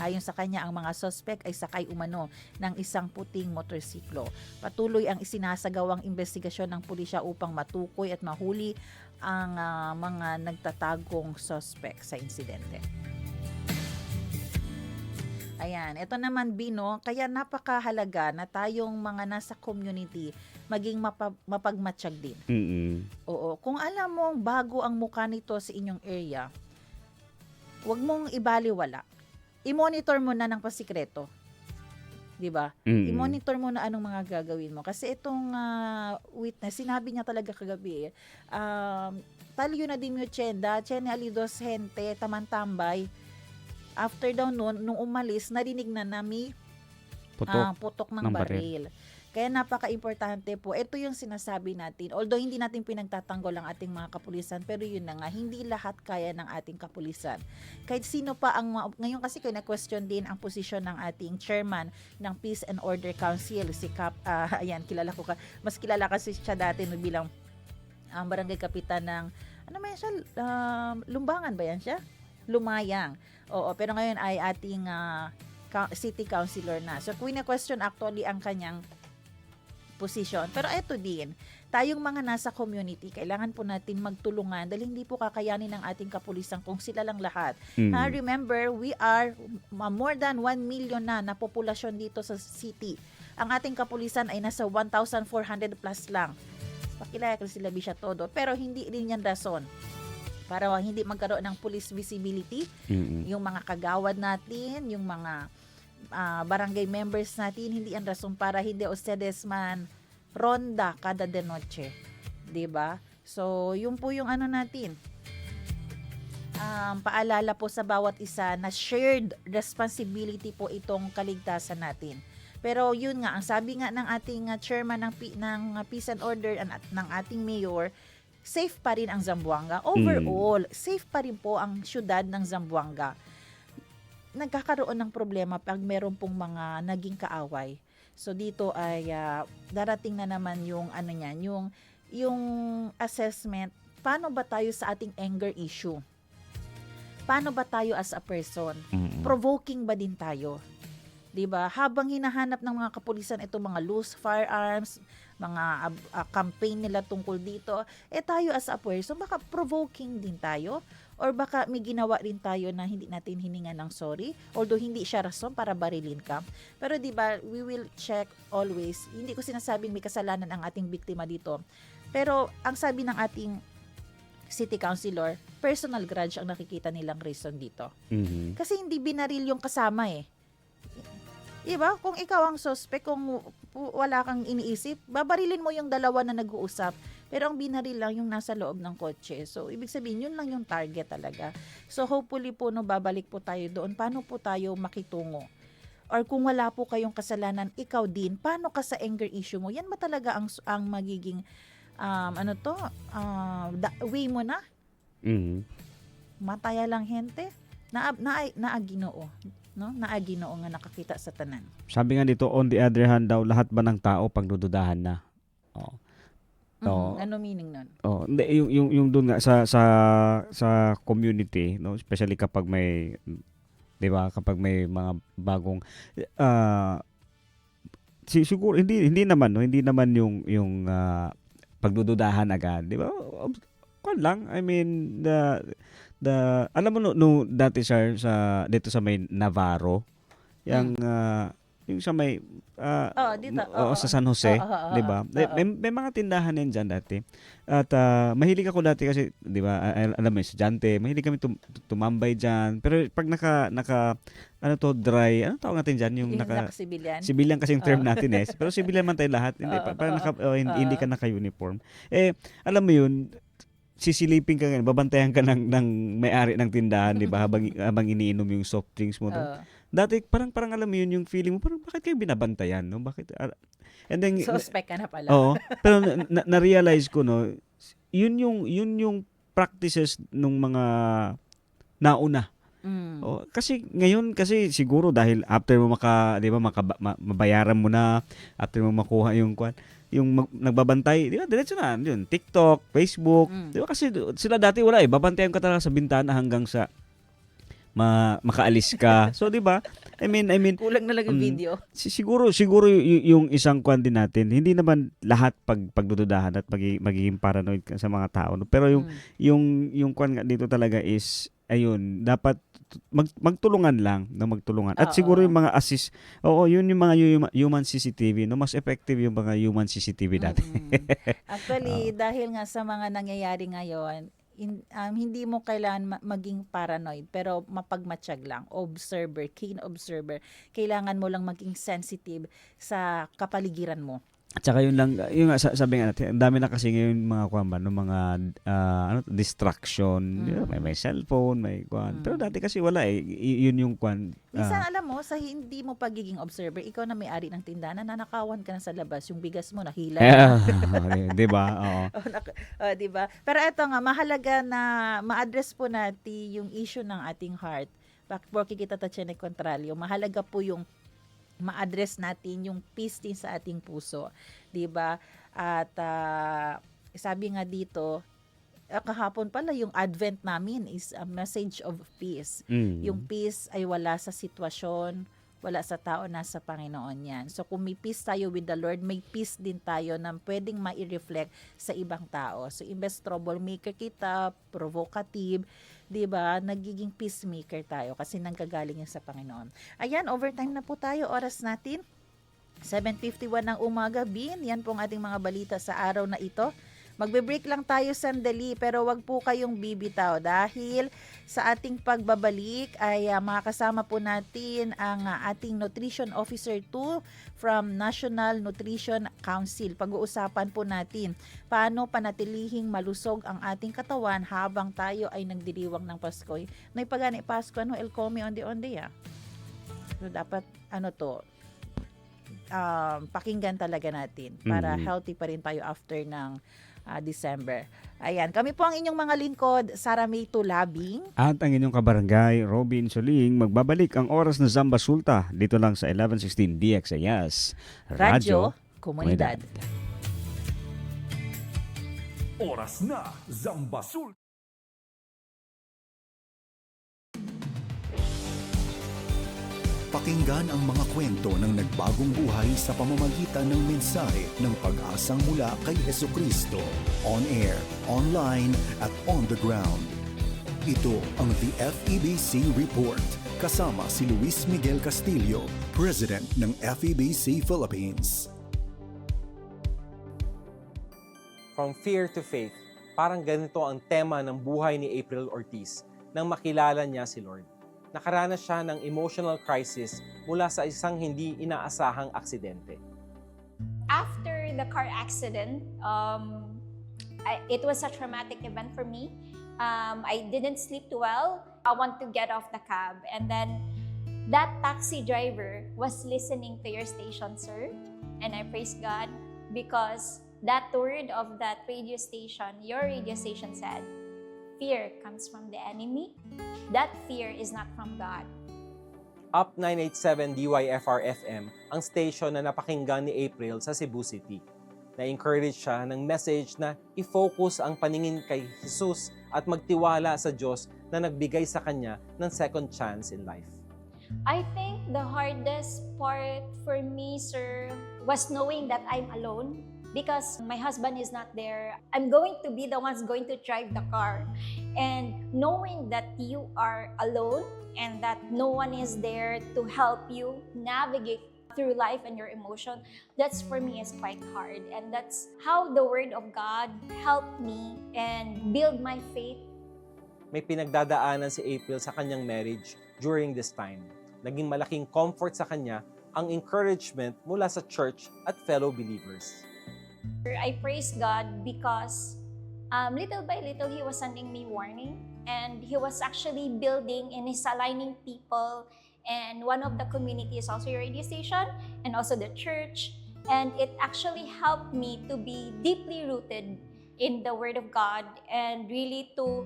Ayon sa kanya, ang mga suspect ay sakay umano ng isang puting motorsiklo. Patuloy ang isinasagawang investigasyon ng pulisya upang matukoy at mahuli ang mga nagtatagong suspect sa insidente. Ayan, ito naman, Bino, kaya napakahalaga na tayong mga nasa community maging mapagmatsyag din. Oo, kung alam mong bago ang mukha nito sa inyong area, huwag mong ibaliwala. I-monitor mo na ng pasikreto. 'Di ba? Mm. I-monitor mo na anong mga gagawin mo. Kasi itong witness, sinabi niya talaga kagabi, taliyo na din yung Chenda, Chene Alidos Gente, Tamantambay. After daw nun, nung umalis, narinig na may putok ng baril. Kaya napaka-importante po. Ito yung sinasabi natin. Although hindi natin pinagtatanggol ang ating mga kapulisan, pero yun na nga, hindi lahat kaya ng ating kapulisan. Kahit sino pa ngayon kasi kaya na-question din ang posisyon ng ating chairman ng Peace and Order Council, si ayan, kilala ko mas kilala kasi siya dati no, bilang barangay kapitan ng, ano ba yan siya? Lumbangan ba yan siya? Lumayang. Oo, pero ngayon ay ating city councilor na. So, kung na-question actually ang kanyang posisyon. Pero eto din, tayong mga nasa community, kailangan po natin magtulungan dahil hindi po kakayanin ng ating kapulisan kung sila lang lahat. Remember, we are more than 1 million na populasyon dito sa city. Ang ating kapulisan ay nasa 1,400 plus lang. Pakilala ko sila Bisha todo. Pero hindi rin yan rason para hindi magkaroon ng police visibility. Yung mga kagawad natin, yung mga barangay members natin, hindi ang rason para hindi ustedes man ronda kada de noche. 'Di ba? So, yun po yung ano natin. Paalala po sa bawat isa na shared responsibility po itong kaligtasan natin. Pero yun nga, ang sabi nga ng ating chairman ng Peace and Order ng ating mayor, safe pa rin ang Zamboanga. Overall, safe pa rin po ang syudad ng Zamboanga. Nagkakaroon ng problema pag meron pong mga naging kaaway. So dito ay darating na naman yung ano niyan, yung assessment, paano ba tayo sa ating anger issue? Paano ba tayo as a person? Provoking ba din tayo? 'Di ba? Habang hinahanap ng mga kapulisan itong mga loose firearms, mga campaign nila tungkol dito, tayo as a person, baka provoking din tayo. Or baka may ginawa rin tayo na hindi natin hininga ng sorry, although hindi siya rason para barilin ka. Pero 'di ba, we will check always. Hindi ko sinasabing may kasalanan ang ating biktima dito. Pero ang sabi ng ating city councilor, personal grudge ang nakikita nilang reason dito. Kasi hindi binaril yung kasama eh. Diba? Kung ikaw ang suspect, kung wala kang iniisip, babarilin mo yung dalawa na nag-uusap. Pero ang binaril lang yung nasa loob ng kotse. So, ibig sabihin, yun lang yung target talaga. So, hopefully po, no, babalik po tayo doon. Paano po tayo makitungo? Or kung wala po kayong kasalanan, ikaw din, paano ka sa anger issue mo? Yan ba talaga ang magiging, way mo na? Mataya lang hente? Naaginoo. No? Naaginoo nga nakakita sa tanan. Sabi nga dito, on the other hand daw, lahat ba ng tao pagdududahan na? Ano meaning nun? Hindi, yung doon nga sa community, no, especially kapag may, 'di ba, kapag may mga bagong siguro hindi naman yung pagdududahan agad, 'di ba? Kon lang, I mean alam mo no dati sir sa may Navarro, yung sa may dito. Sa San Jose, 'di ba? May mga tindahan din diyan dati. At mahilig ako dati kasi, 'di ba, alam mo, estudyante, mahilig kami tumambay diyan. Pero pag naka dry, ano tawag natin diyan, yung civilian kasi yung term natin eh. Pero civilian man tayo lahat, hindi hindi ka naka-uniform. Alam mo yun, sisilipin ka, babantayan ka ng may-ari ng tindahan, 'di ba, habang iniinom yung soft drinks mo doon. Dati parang alam mo yun, yung feeling mo, parang bakit kayo binabantayan, no? Bakit? And then suspect ka na pala. Oo. Pero na-realize ko, no, yun yung practices nung mga nauna. Kasi ngayon, siguro dahil after mo mabayaran mo na, after mo makuha yung nagbabantay, di ba, diretso na yun, TikTok, Facebook, di ba, kasi sila dati wala babantayan ka talaga sa bintana hanggang sa makaalis ka. So, di ba? I mean kulang na lang yung video. Siguro yung isang kwan din natin, hindi naman lahat pagdududahan at magiging paranoid sa mga tao. No? Pero yung kwan dito talaga is, ayun, dapat magtulungan lang, na magtulungan. At siguro yung mga assist, yun yung mga human CCTV, no, mas effective yung mga human CCTV dati. Actually, dahil nga sa mga nangyayari ngayon, Hindi mo kailangan maging paranoid, pero mapagmatsyag lang, observer, keen observer. Kailangan mo lang maging sensitive sa kapaligiran mo. At saka yun lang, yung sabi nga natin, ang dami na kasi ngayon mga distraction. May cellphone, may kwan. Pero dati kasi wala eh. Yun yung kwan. Minsan alam mo, sa hindi mo pagiging observer, ikaw na may-ari ng tindahan, nanakawan ka na sa labas, yung bigas mo nahila. Di ba? Oo. Di ba? Pero ito nga, mahalaga na ma-address po natin yung issue ng ating heart. Porque kita tatya na kontralyo. Mahalaga po yung ma-address natin yung peace din sa ating puso, 'di ba? At sabi nga dito, kahapon pala yung Advent namin is a message of peace. Yung peace ay wala sa sitwasyon, wala sa tao, nasa Panginoon yan. So kung may peace tayo with the Lord, may peace din tayo na pwedeng ma-reflect sa ibang tao. So imbes troublemaker kita, provocative, 'di ba? Nagiging peacemaker tayo kasi nanggagaling yan sa Panginoon. Ayan, overtime na po tayo. Oras natin 7:51 ng umaga. Bin, yan pong ating mga balita sa araw na ito. Magbe-break lang tayo sandali, pero wag po kayong bibitaw dahil sa ating pagbabalik ay makakasama po natin ang ating Nutrition Officer 2 from National Nutrition Council. Pag-uusapan po natin paano panatilihing malusog ang ating katawan habang tayo ay nagdiriwang ng Pasko. May pagani Pasko, El Come onde So, dapat pakinggan talaga natin para healthy pa rin tayo after ng December. Ayan, kami po ang inyong mga lingkod, Sara May Tulabing. At ang inyong kabarangay, Robin Soling. Magbabalik ang oras na Zamba Sulta dito lang sa 1116 DXAS Radyo Komunidad. Oras na, Zamba Sulta. Pakinggan ang mga kwento ng nagbagong buhay sa pamamagitan ng mensahe ng pag-asang mula kay Hesukristo. On air, online, at on the ground. Ito ang The FEBC Report. Kasama si Luis Miguel Castillo, President ng FEBC Philippines. From fear to faith, parang ganito ang tema ng buhay ni April Ortiz nang makilala niya si Lord. Nakaranas siya ng emotional crisis mula sa isang hindi inaasahang aksidente. After the car accident, it was a traumatic event for me. I didn't sleep too well. I want to get off the cab. And then that taxi driver was listening to your station, sir. And I praise God because that word of that radio station, your radio station said, fear comes from the enemy. That fear is not from God. Up 987 DYFR FM ang station na napakinggan ni April sa Cebu City. Na-encourage siya ng message na i-focus ang paningin kay Jesus at magtiwala sa Diyos na nagbigay sa kanya ng second chance in life. I think the hardest part for me, sir, was knowing that I'm alone. Because my husband is not there, I'm going to be the ones going to drive the car. And knowing that you are alone and that no one is there to help you navigate through life and your emotion, that's for me is quite hard. And that's how the Word of God helped me and build my faith. May pinagdadaanan si April sa kanyang marriage during this time. Naging malaking comfort sa kanya ang encouragement mula sa church at fellow believers. I praise God because little by little He was sending me warning, and He was actually building and He's aligning people, and one of the community is also your radio station and also the church, and it actually helped me to be deeply rooted in the Word of God and really to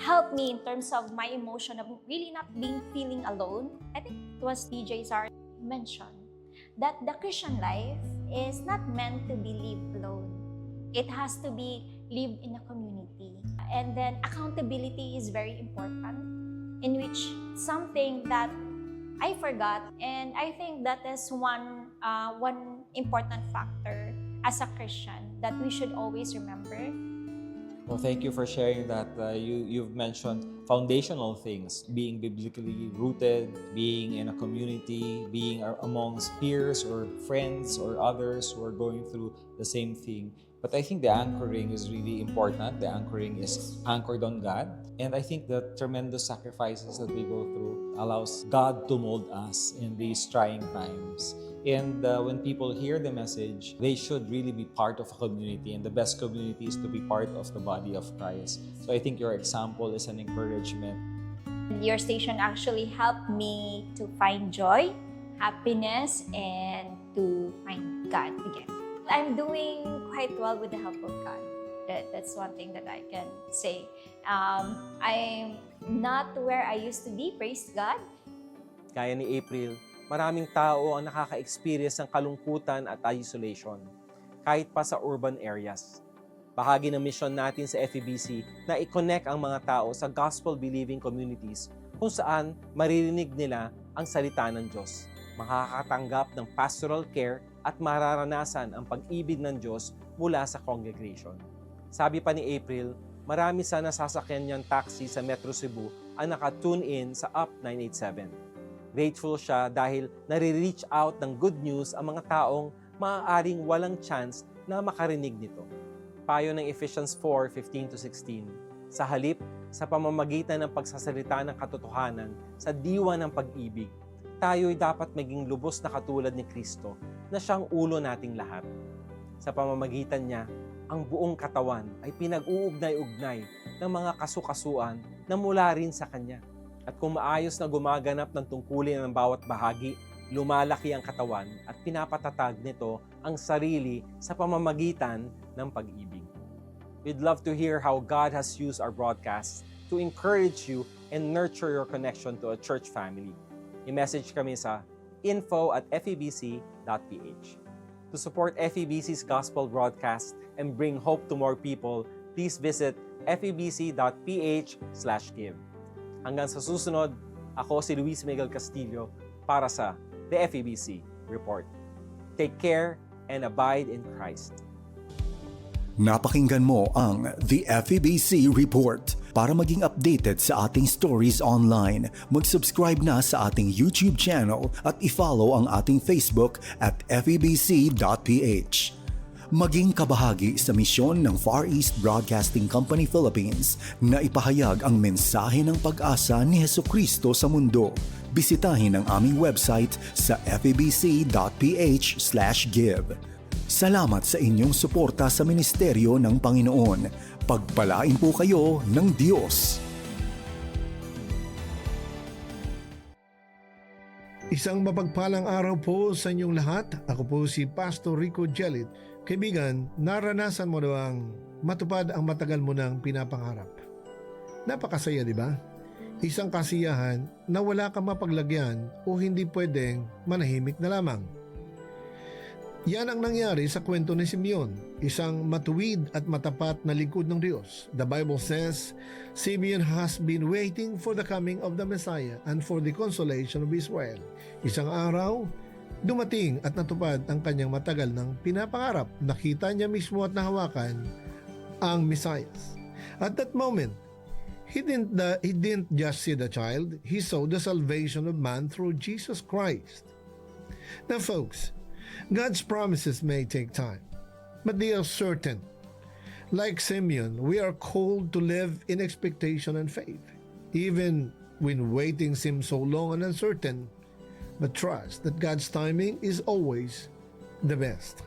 help me in terms of my emotion of really not feeling alone. I think it was DJ Zara mentioned that the Christian life is not meant to be lived alone. It has to be lived in a community. And then accountability is very important, in which something that I forgot, and I think that is one important factor as a Christian that we should always remember. Well, thank you for sharing that. You've mentioned foundational things, being biblically rooted, being in a community, being amongst peers or friends or others who are going through the same thing. But I think the anchoring is really important. The anchoring is anchored on God. And I think the tremendous sacrifices that we go through allows God to mold us in these trying times. And when people hear the message, they should really be part of a community. And the best community is to be part of the body of Christ. So I think your example is an encouragement. Your station actually helped me to find joy, happiness, and to find God again. I'm doing quite well with the help of God. That's one thing that I can say. I'm not where I used to be, praise God. Gaya ni April, maraming tao ang nakaka-experience ng kalungkutan at isolation, kahit pa sa urban areas. Bahagi ng mission natin sa FEBC na i-connect ang mga tao sa gospel-believing communities kung saan maririnig nila ang salita ng Diyos, makakatanggap ng pastoral care at mararanasan ang pag-ibig ng Diyos mula sa congregation. Sabi pa ni April, marami sa nasasakyan niyang taxi sa Metro Cebu ang naka-tune in sa Up 987. Grateful siya dahil nare-reach out ng good news ang mga taong maaaring walang chance na makarinig nito. Payo ng Ephesians 4:15-16, sa halip sa pamamagitan ng pagsasalita ng katotohanan sa diwa ng pag-ibig, tayo'y dapat maging lubos na katulad ni Kristo na siyang ulo nating lahat. Sa pamamagitan niya, ang buong katawan ay pinag-uugnay-ugnay ng mga kasukasuan na mula rin sa Kanya. At kung maayos na gumaganap ng tungkulin ng bawat bahagi, lumalaki ang katawan at pinapatatag nito ang sarili sa pamamagitan ng pag-ibig. We'd love to hear how God has used our broadcasts to encourage you and nurture your connection to a church family. I-message kami sa info@febc.ph. To support FEBC's gospel broadcast and bring hope to more people, please visit febc.ph/give. Hanggang sa susunod, ako si Luis Miguel Castillo para sa The FEBC Report. Take care and abide in Christ. Napakinggan mo ang The FEBC Report. Para maging updated sa ating stories online, mag-subscribe na sa ating YouTube channel at i-follow ang ating Facebook at febc.ph. Maging kabahagi sa misyon ng Far East Broadcasting Company Philippines na ipahayag ang mensahe ng pag-asa ni Hesukristo sa mundo. Bisitahin ang aming website sa febc.ph/give. Salamat sa inyong suporta sa ministeryo ng Panginoon. Pagpalain po kayo ng Diyos. Isang mapagpalang araw po sa inyong lahat. Ako po si Pastor Rico Jellit. Kaibigan, naranasan mo na bang matupad ang matagal mo nang pinapangarap? Napakasaya, di ba? Isang kasiyahan na wala kang mapaglagyan o hindi pwedeng manahimik na lamang. Yan ang nangyari sa kwento ni Simeon, isang matuwid at matapat na lingkod ng Diyos. The Bible says, Simeon has been waiting for the coming of the Messiah and for the consolation of Israel. Isang araw, dumating at natupad ang kanyang matagal ng pinapangarap. Nakita niya mismo at nahawakan ang Messiah. At that moment, he didn't just see the child, he saw the salvation of man through Jesus Christ. Now folks, God's promises may take time, but they are certain. Like Simeon, we are called to live in expectation and faith, even when waiting seems so long and uncertain, but trust that God's timing is always the best.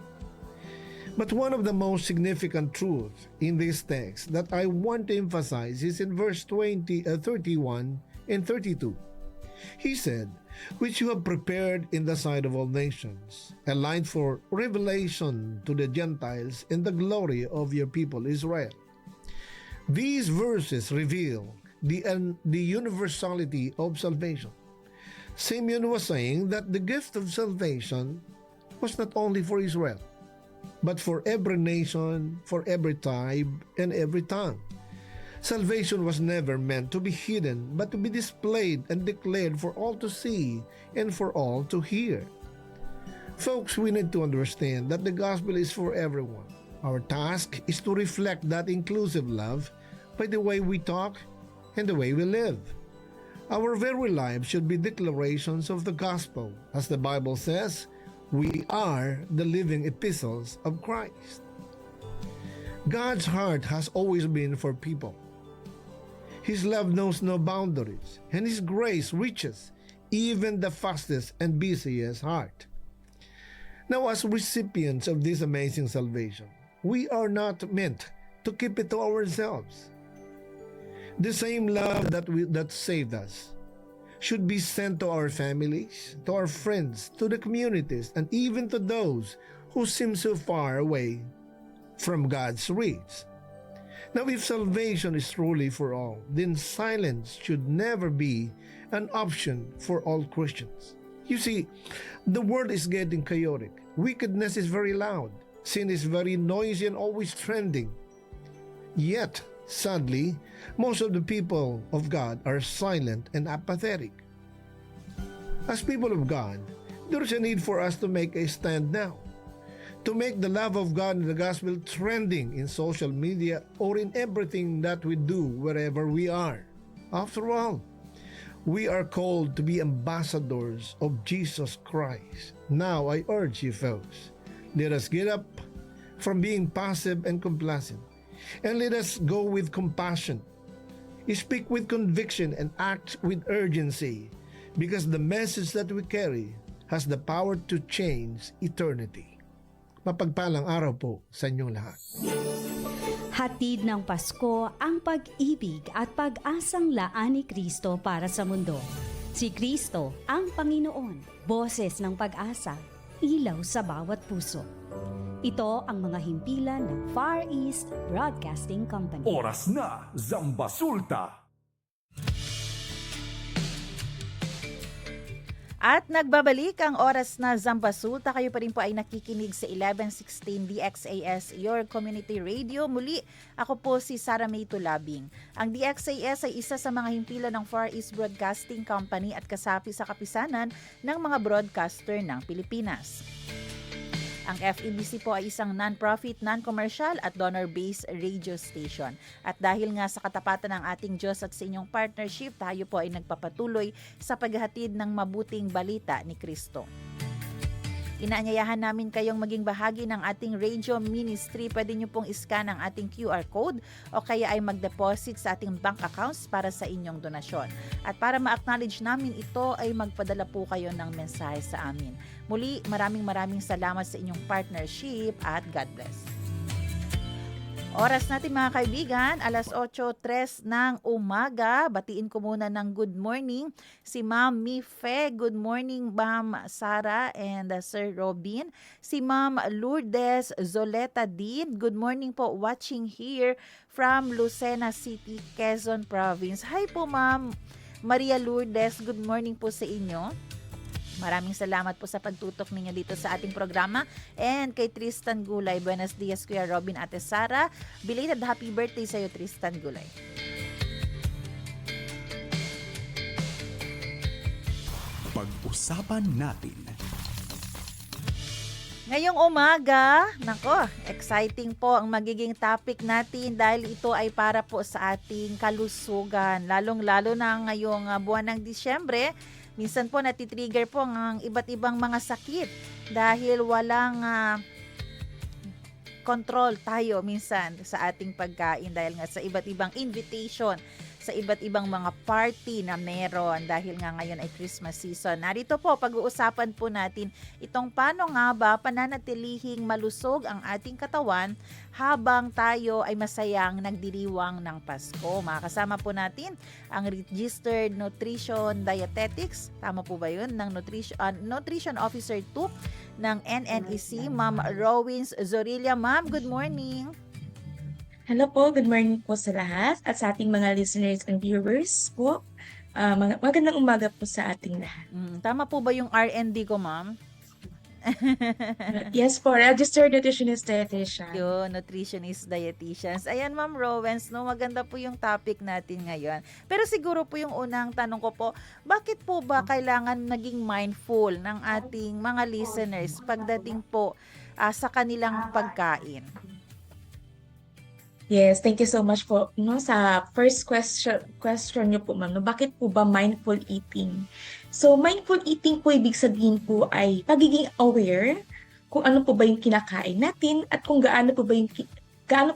But one of the most significant truths in this text that I want to emphasize is in verse 31 and 32. He said, which you have prepared in the sight of all nations, a light for revelation to the Gentiles and the glory of your people Israel. These verses reveal the universality of salvation. Simeon was saying that the gift of salvation was not only for Israel, but for every nation, for every tribe, and every tongue. Salvation was never meant to be hidden, but to be displayed and declared for all to see and for all to hear. Folks, we need to understand that the gospel is for everyone. Our task is to reflect that inclusive love by the way we talk, and the way we live. Our very lives should be declarations of the gospel. As the Bible says, we are the living epistles of Christ. God's heart has always been for people. His love knows no boundaries, and His grace reaches even the fastest and busiest heart. Now, as recipients of this amazing salvation, we are not meant to keep it to ourselves. The same love that saved us should be sent to our families, to our friends, to the communities, and even to those who seem so far away from God's reach. Now, if salvation is truly for all, then silence should never be an option for all Christians. You see, the world is getting chaotic. Wickedness is very loud. Sin is very noisy and always trending. Yet, sadly, most of the people of God are silent and apathetic. As people of God, there is a need for us to make a stand now, to make the love of God and the gospel trending in social media or in everything that we do wherever we are. After all, we are called to be ambassadors of Jesus Christ. Now, I urge you folks, let us get up from being passive and complacent, and let us go with compassion, speak with conviction, and act with urgency, because the message that we carry has the power to change eternity. Mapagpalang araw po sa inyong lahat. Hatid ng Pasko ang pag-ibig at pag-asang laan ni Kristo para sa mundo. Si Kristo ang Panginoon, boses ng pag-asa, ilaw sa bawat puso. Ito ang mga himpilan ng Far East Broadcasting Company. Oras na, Zambasulta! At nagbabalik ang oras na Zambasulta. Kayo pa rin po ay nakikinig sa 1116 DXAS, your community radio. Muli, ako po si Sara May Tulabing. Ang DXAS ay isa sa mga himpilan ng Far East Broadcasting Company at kasapi sa kapisanan ng mga broadcaster ng Pilipinas. Ang FEBC po ay isang non-profit, non-commercial at donor-based radio station. At dahil nga sa katapatan ng ating Diyos at sa inyong partnership, tayo po ay nagpapatuloy sa paghahatid ng mabuting balita ni Kristo. Inaanyayahan namin kayong maging bahagi ng ating radio ministry. Pwede nyo pong iscan ang ating QR code o kaya ay mag-deposit sa ating bank accounts para sa inyong donasyon. At para ma-acknowledge namin ito ay magpadala po kayo ng mensahe sa amin. Muli, maraming salamat sa inyong partnership at God bless. Oras natin mga kaibigan, alas 8:03 ng umaga. Batiin ko muna ng good morning si Ma'am Mife. Good morning Ma'am Sara and Sir Robin. Si Ma'am Lourdes Zoleta din. Good morning po, watching here from Lucena City, Quezon Province. Hi po Ma'am Maria Lourdes. Good morning po sa inyo. Maraming salamat po sa pagtutok ninyo dito sa ating programa. And kay Tristan Gulay, buenos dias Kuya Robin, Ate Sara. Belated happy birthday sa iyo, Tristan Gulay. Pag-usapan natin. Ngayong umaga, nako, exciting po ang magiging topic natin dahil ito ay para po sa ating kalusugan. Lalong-lalo na ngayong buwan ng Disyembre. Minsan po natitrigger po ang iba't ibang mga sakit dahil walang control tayo minsan sa ating pagkain dahil nga sa iba't ibang invitation, sa iba't ibang mga party na meron dahil nga ngayon ay Christmas season. Narito po, pag-uusapan po natin itong paano nga ba pananatilihing malusog ang ating katawan habang tayo ay masayang nagdiriwang ng Pasko. Makakasama po natin ang Registered Nutrition Dietetics, tama po ba yun, ng Nutrition Officer 2 ng NNEC, Ma'am Rowins Zorilla. Ma'am, good morning. Hello po, good morning po sa lahat at sa ating mga listeners and viewers po. Magandang umaga po sa ating lahat. Tama po ba yung R&D ko, ma'am? Yes po, Registered Nutritionist Dietitian. Yun, Nutritionist Dietitians. Ayan, Ma'am Rowens, no, maganda po yung topic natin ngayon. Pero siguro po yung unang tanong ko po, bakit po ba kailangan naging mindful ng ating mga listeners pagdating po sa kanilang pagkain? Yes, thank you so much po no sa first question niyo po ma'am, no, bakit po ba mindful eating? So mindful eating po ibig sabihin po ay pagiging aware kung ano po ba yung kinakain natin at kung gaano po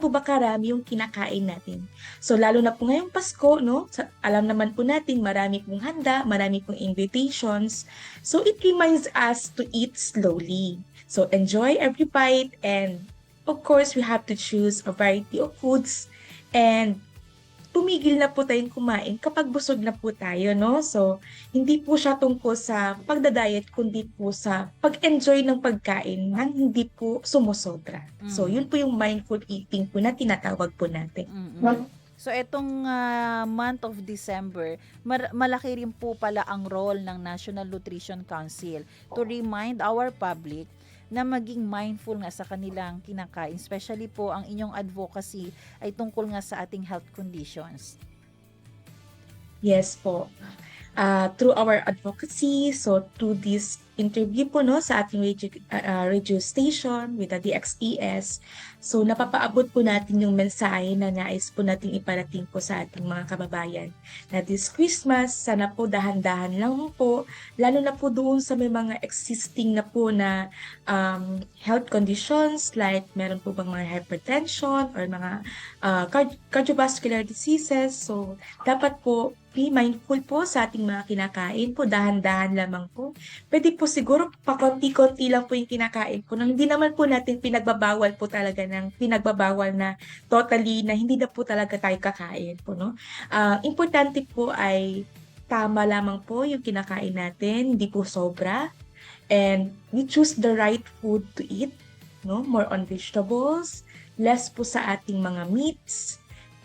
ba karami yung kinakain natin. So lalo na po ngayong Pasko, no? Alam naman po natin marami pong handa, marami pong invitations. So it reminds us to eat slowly. So enjoy every bite, and of course, we have to choose a variety of foods and tumigil na po tayong kumain kapag busog na po tayo, no? So, hindi po siya tungkol sa pagda-diet, kundi po sa pag-enjoy ng pagkain nang hindi po sumusobra. So, yun po yung mindful eating po na tinatawag po natin. So etong month of December, malaki rin po pala ang role ng National Nutrition Council to remind our public na maging mindful nga sa kanilang kinakain. Especially po ang inyong advocacy ay tungkol nga sa ating health conditions. Yes po. Through our advocacy, so through this interview po no sa ating radio station with the DXES, so napapaabot po natin yung mensahe na nais po nating iparating po sa ating mga kababayan na this Christmas, sana po dahan-dahan lang po, lalo na po doon sa may mga existing na po na health conditions like meron po bang mga hypertension or mga cardiovascular diseases. So dapat po be mindful po sa ating mga kinakain po, dahan-dahan lamang po. Pwede po siguro pakonti-konti lang po yung kinakain po. Nang hindi naman po natin pinagbabawal po talaga pinagbabawal na totally na hindi na po talaga tayo kakain po, no? Importante po ay tama lamang po yung kinakain natin, hindi po sobra. And we choose the right food to eat, no? More on vegetables, less po sa ating mga meats,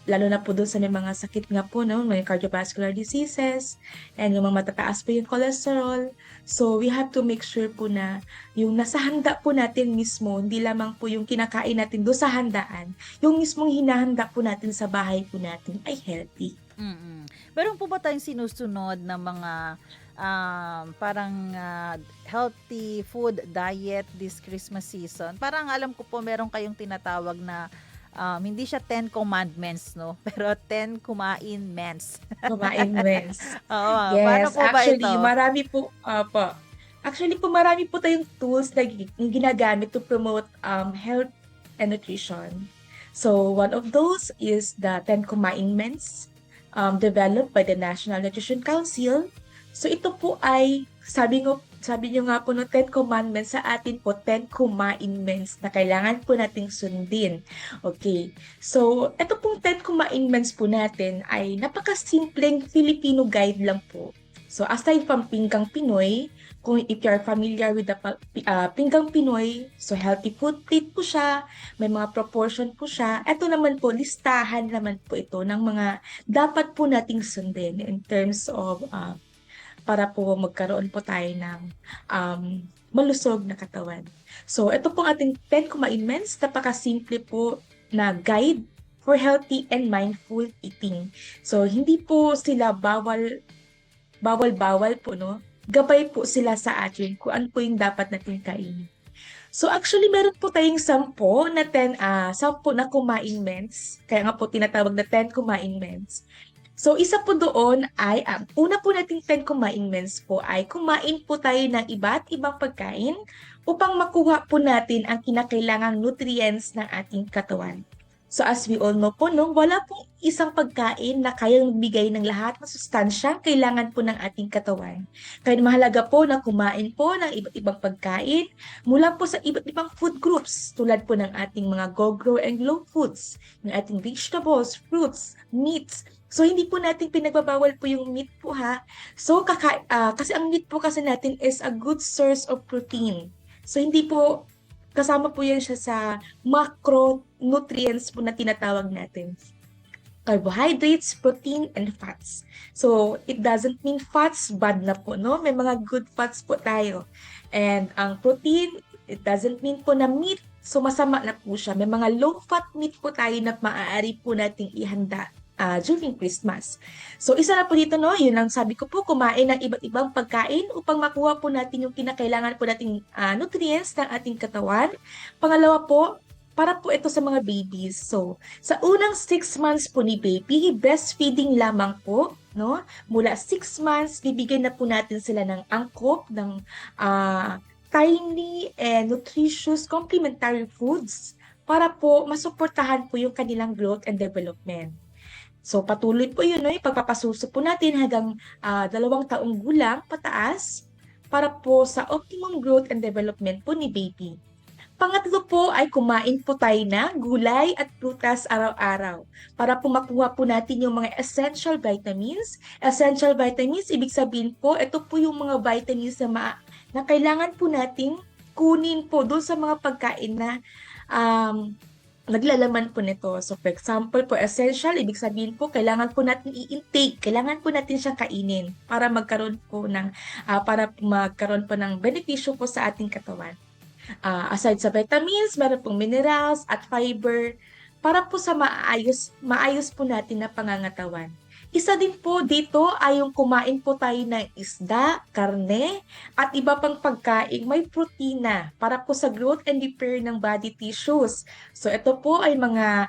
lalo na po doon sa may mga sakit nga po, no? May cardiovascular diseases, and yung mga matataas po yung cholesterol. So, we have to make sure po na yung nasa handa po natin mismo, hindi lamang po yung kinakain natin doon sa handaan, yung mismong hinahanda po natin sa bahay po natin ay healthy. Meron po ba tayong sinusunod na mga parang healthy food diet this Christmas season? Parang alam ko po meron kayong tinatawag na hindi siya 10 commandments, no? Pero 10 kumain mens. Kumain mens. Oo, yes, paano po ba actually, ito? marami po, marami po tayong tools na ginagamit to promote health and nutrition. So, one of those is the 10 Commandments developed by the National Nutrition Council. So, ito po ay, sabi nyo nga po no, 10 commandments, sa atin po 10 commandments na kailangan po nating sundin. Okay. So, ito pong 10 commandments po natin ay napakasimpleng Filipino guide lang po. So, aside from Pinggang Pinoy, kung if you're familiar with the Pinggang Pinoy, so healthy food plate po siya, may mga proportion po siya. Ito naman po, listahan naman po ito ng mga dapat po nating sundin in terms of para po magkaroon po tayo ng malusog na katawan. So, ito po ating 10 commandments, napakasimple po na guide for healthy and mindful eating. So, hindi po sila bawal po, no? Gabay po sila sa atin kung ano po yung dapat natin kainin. So, actually, meron po tayong 10 na commandments. Kaya nga po tinatawag na 10 commandments. So, isa po doon ay, una po nating 10 commandments po ay kumain po tayo ng iba't ibang pagkain upang makuha po natin ang kinakailangang nutrients ng ating katawan. So, as we all know po, no, wala pong isang pagkain na kayang magbigay ng lahat ng sustansyang kailangan po ng ating katawan. Kaya mahalaga po na kumain po ng iba't ibang pagkain mula po sa iba't ibang food groups tulad po ng ating mga go-grow and glow foods, ng ating vegetables, fruits, meats. So, hindi po natin pinagbabawal po yung meat po ha. So, kasi ang meat po kasi natin is a good source of protein. So, hindi po, kasama po yan siya sa macronutrients po na tinatawag natin. Carbohydrates, protein, and fats. So, it doesn't mean fats bad na po, no? May mga good fats po tayo. And ang protein, it doesn't mean po na meat, so masama na po siya. May mga low-fat meat po tayo na maaari po nating ihanda during Christmas. So, isa na po dito, no? Yun ang sabi ko po, kumain ng iba't ibang pagkain upang makuha po natin yung kinakailangan po nating nutrients ng ating katawan. Pangalawa po, para po ito sa mga babies. So, sa unang 6 months po ni baby, breastfeeding lamang po, no? Mula 6 months, bibigyan na po natin sila ng angkop, ng tiny and nutritious complementary foods para po masuportahan po yung kanilang growth and development. So, patuloy po yun, no? Pagpapasuso po natin hanggang 2 taong gulang pataas para po sa optimum growth and development po ni baby. Pangatlo po ay kumain po tayo na gulay at prutas araw-araw para po makuha po natin yung mga essential vitamins. Essential vitamins, ibig sabihin po, ito po yung mga vitamins na kailangan po nating kunin po doon sa mga pagkain na naglalaman po nito. So for example po, essential, ibig sabihin po, kailangan po natin i-intake, kailangan po natin siyang kainin para magkaroon po ng benepisyo po sa ating katawan. Aside sa vitamins, meron pong minerals at fiber para po sa maayos po natin na pangangatawan. Isa din po dito ay yung kumain po tayo ng isda, karne, at iba pang pagkain may protina para po sa growth and repair ng body tissues. So ito po ay mga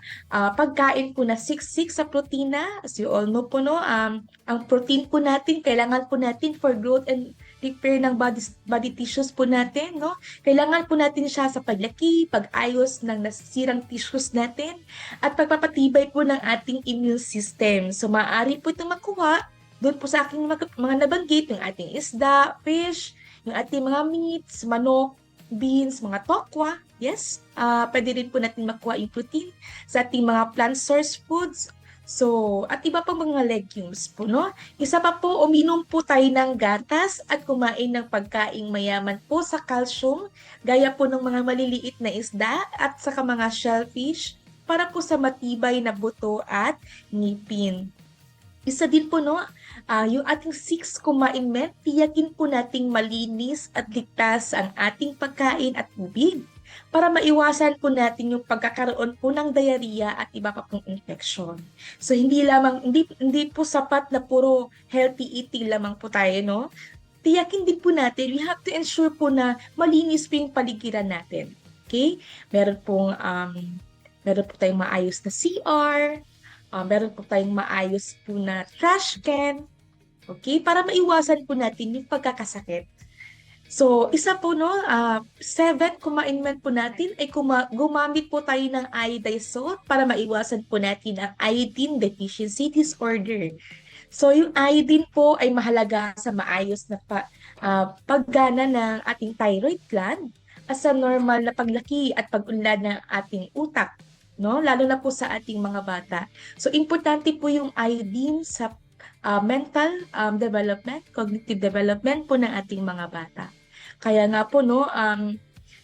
pagkain po na siksik sa protina. As you all know po, no, ang protein po natin, kailangan po natin for growth and repair ng body tissues po natin, no? Kailangan po natin siya sa paglaki, pag-ayos ng nasisirang tissues natin, at pagpapatibay po ng ating immune system. So, maaari po itong makuha doon po sa aking mga nabanggit, yung ating isda, fish, yung ating mga meats, manok, beans, mga tokwa. Yes, pwede rin po natin makuha yung protein sa ating mga plant source foods. So, at iba pang mga legumes po, no? Isa pa po, uminom po tayo ng gatas at kumain ng pagkaing mayaman po sa calcium, gaya po ng mga maliliit na isda at saka mga shellfish para po sa matibay na buto at ngipin. Isa din po, no, yung ating 6 kumain, tiyakin po nating malinis at ligtas ang ating pagkain at tubig para maiwasan po natin yung pagkakaroon po ng diarrhea at iba pa pong infection. So hindi po sapat na puro healthy eating lamang po tayo, no? Tiyakin din po natin, we have to ensure po na malinis po yung paligiran natin. Okay? Meron po tayong maayos na CR, meron po tayong maayos po na trash can, okay? Para maiwasan po natin yung pagkakasakit. So, isa po, no, 7 kumain po natin ay gumamit po tayo ng iodized salt para maiwasan po natin ang iodine deficiency disorder. So, yung iodine po ay mahalaga sa maayos na paggana ng ating thyroid gland at sa normal na paglaki at pag-unlad ng ating utak, no? Lalo na po sa ating mga bata. So, importante po yung iodine sa mental development, cognitive development po ng ating mga bata. Kaya nga po, no,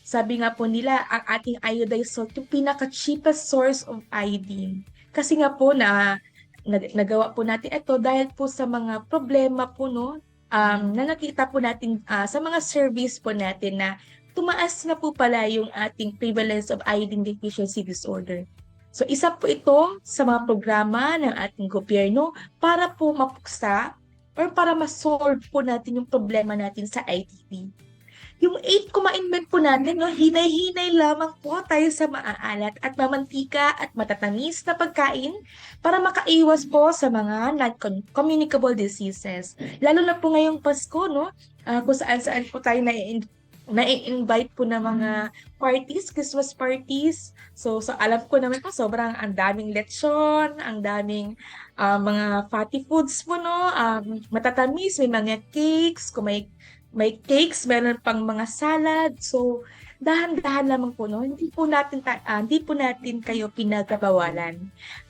sabi nga po nila, ang ating iodized salt, yung pinaka-cheapest source of iodine. Kasi nga po nagawa po natin ito dahil po sa mga problema po, no, na nakita po natin sa mga service po natin na tumaas na po pala yung ating prevalence of iodine deficiency disorder. So isa po ito sa mga programa ng ating gobyerno para po mapuksa or para ma-solve po natin yung problema natin sa IDD. Yung 8 kumain po natin, no, hinay-hinay lamang po tayo sa maaalat at mamantika at matatamis na pagkain para makaiwas po sa mga non-communicable diseases. Lalo na po ngayong Pasko, no, kung saan-saan po tayo na-invite po ng mga parties, Christmas parties. So alam ko naman po, sobrang ang daming lechon, ang daming mga fatty foods po, no, matatamis, may mga cakes, kung may cakes, meron pang mga salad. So, dahan-dahan lamang po, no? Hindi po natin kayo pinagbabawalan.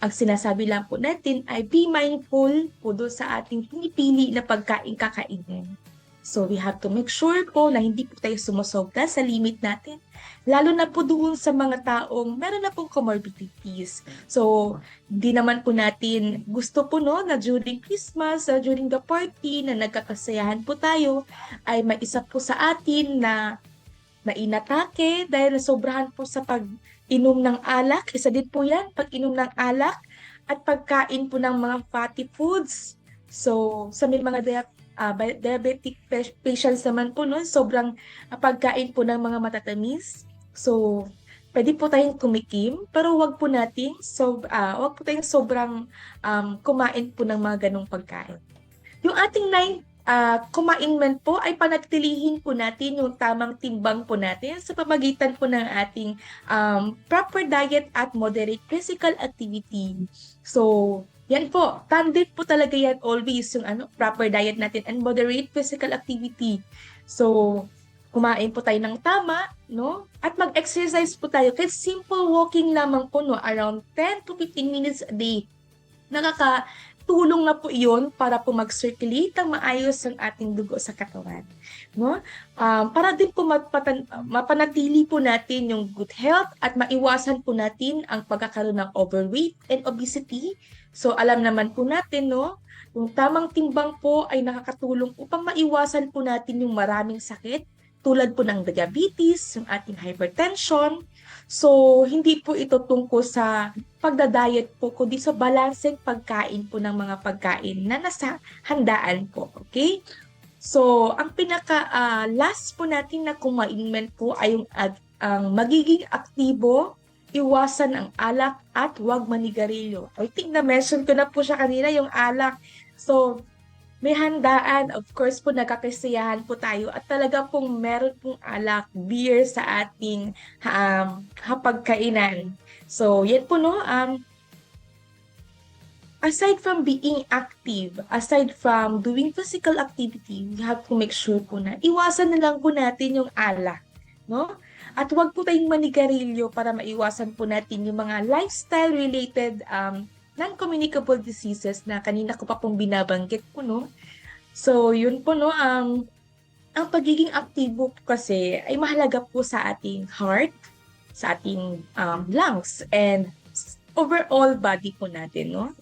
Ang sinasabi lang po natin ay be mindful po doon sa ating pinipili na pagkain kakainin. So, we have to make sure po na hindi po tayo sumusobra sa limit natin. Lalo na po doon sa mga taong meron na pong comorbidities. So, di naman po natin gusto po, no, na during Christmas, during the party, na nagkakasayahan po tayo, ay may isa po sa atin na inatake dahil nasobrahan po sa pag-inom ng alak. Isa din po yan, pag-inom ng alak at pagkain po ng mga fatty foods. So, sa may mga diabetic patients naman po, no, sobrang pagkain po ng mga matatamis. So, pwede po tayong tumikim, pero wag po tayong sobrang kumain po ng mga ganong pagkain. Yung ating kumain man po ay panatilihin po natin yung tamang timbang po natin sa pamagitan po ng ating proper diet at moderate physical activity. So, yan po, tandem po talaga yan always yung proper diet natin and moderate physical activity. So, kumain po tayo ng tama, no? At mag-exercise po tayo. Kahit simple walking lamang po, no? Around 10 to 15 minutes a day. Nakakatulong na po iyon para po mag-circulate ang maayos ang ating dugo sa katawan. No? Para din po mapanatili po natin yung good health at maiwasan po natin ang pagkakaroon ng overweight and obesity. So, alam naman po natin, no? Yung tamang timbang po ay nakakatulong upang maiwasan po natin yung maraming sakit tulad po ng diabetes, yung ating hypertension. So, hindi po ito tungkol sa pagda-diet po, kundi sa balancing pagkain po ng mga pagkain na nasa handaan po. Okay? So, ang last po natin na kumainment po ay ang magiging aktibo, iwasan ang alak at huwag manigarilyo. I think na-mention ko na po siya kanina, yung alak. So, may handaan, of course po nagkakasiyahan po tayo at talaga pong meron pong alak, beer sa ating hapagkainan. So, yan po no, aside from being active, aside from doing physical activity, we have to make sure po na iwasan na lang po natin yung alak, no? At huwag po tayong manigarilyo para maiwasan po natin yung mga lifestyle-related non-communicable diseases na kanina ko pa pong binabanggit po, no? So, yun po, no? Ang pagiging aktibo kasi ay mahalaga po sa ating heart, sa ating lungs, and overall body po natin, no?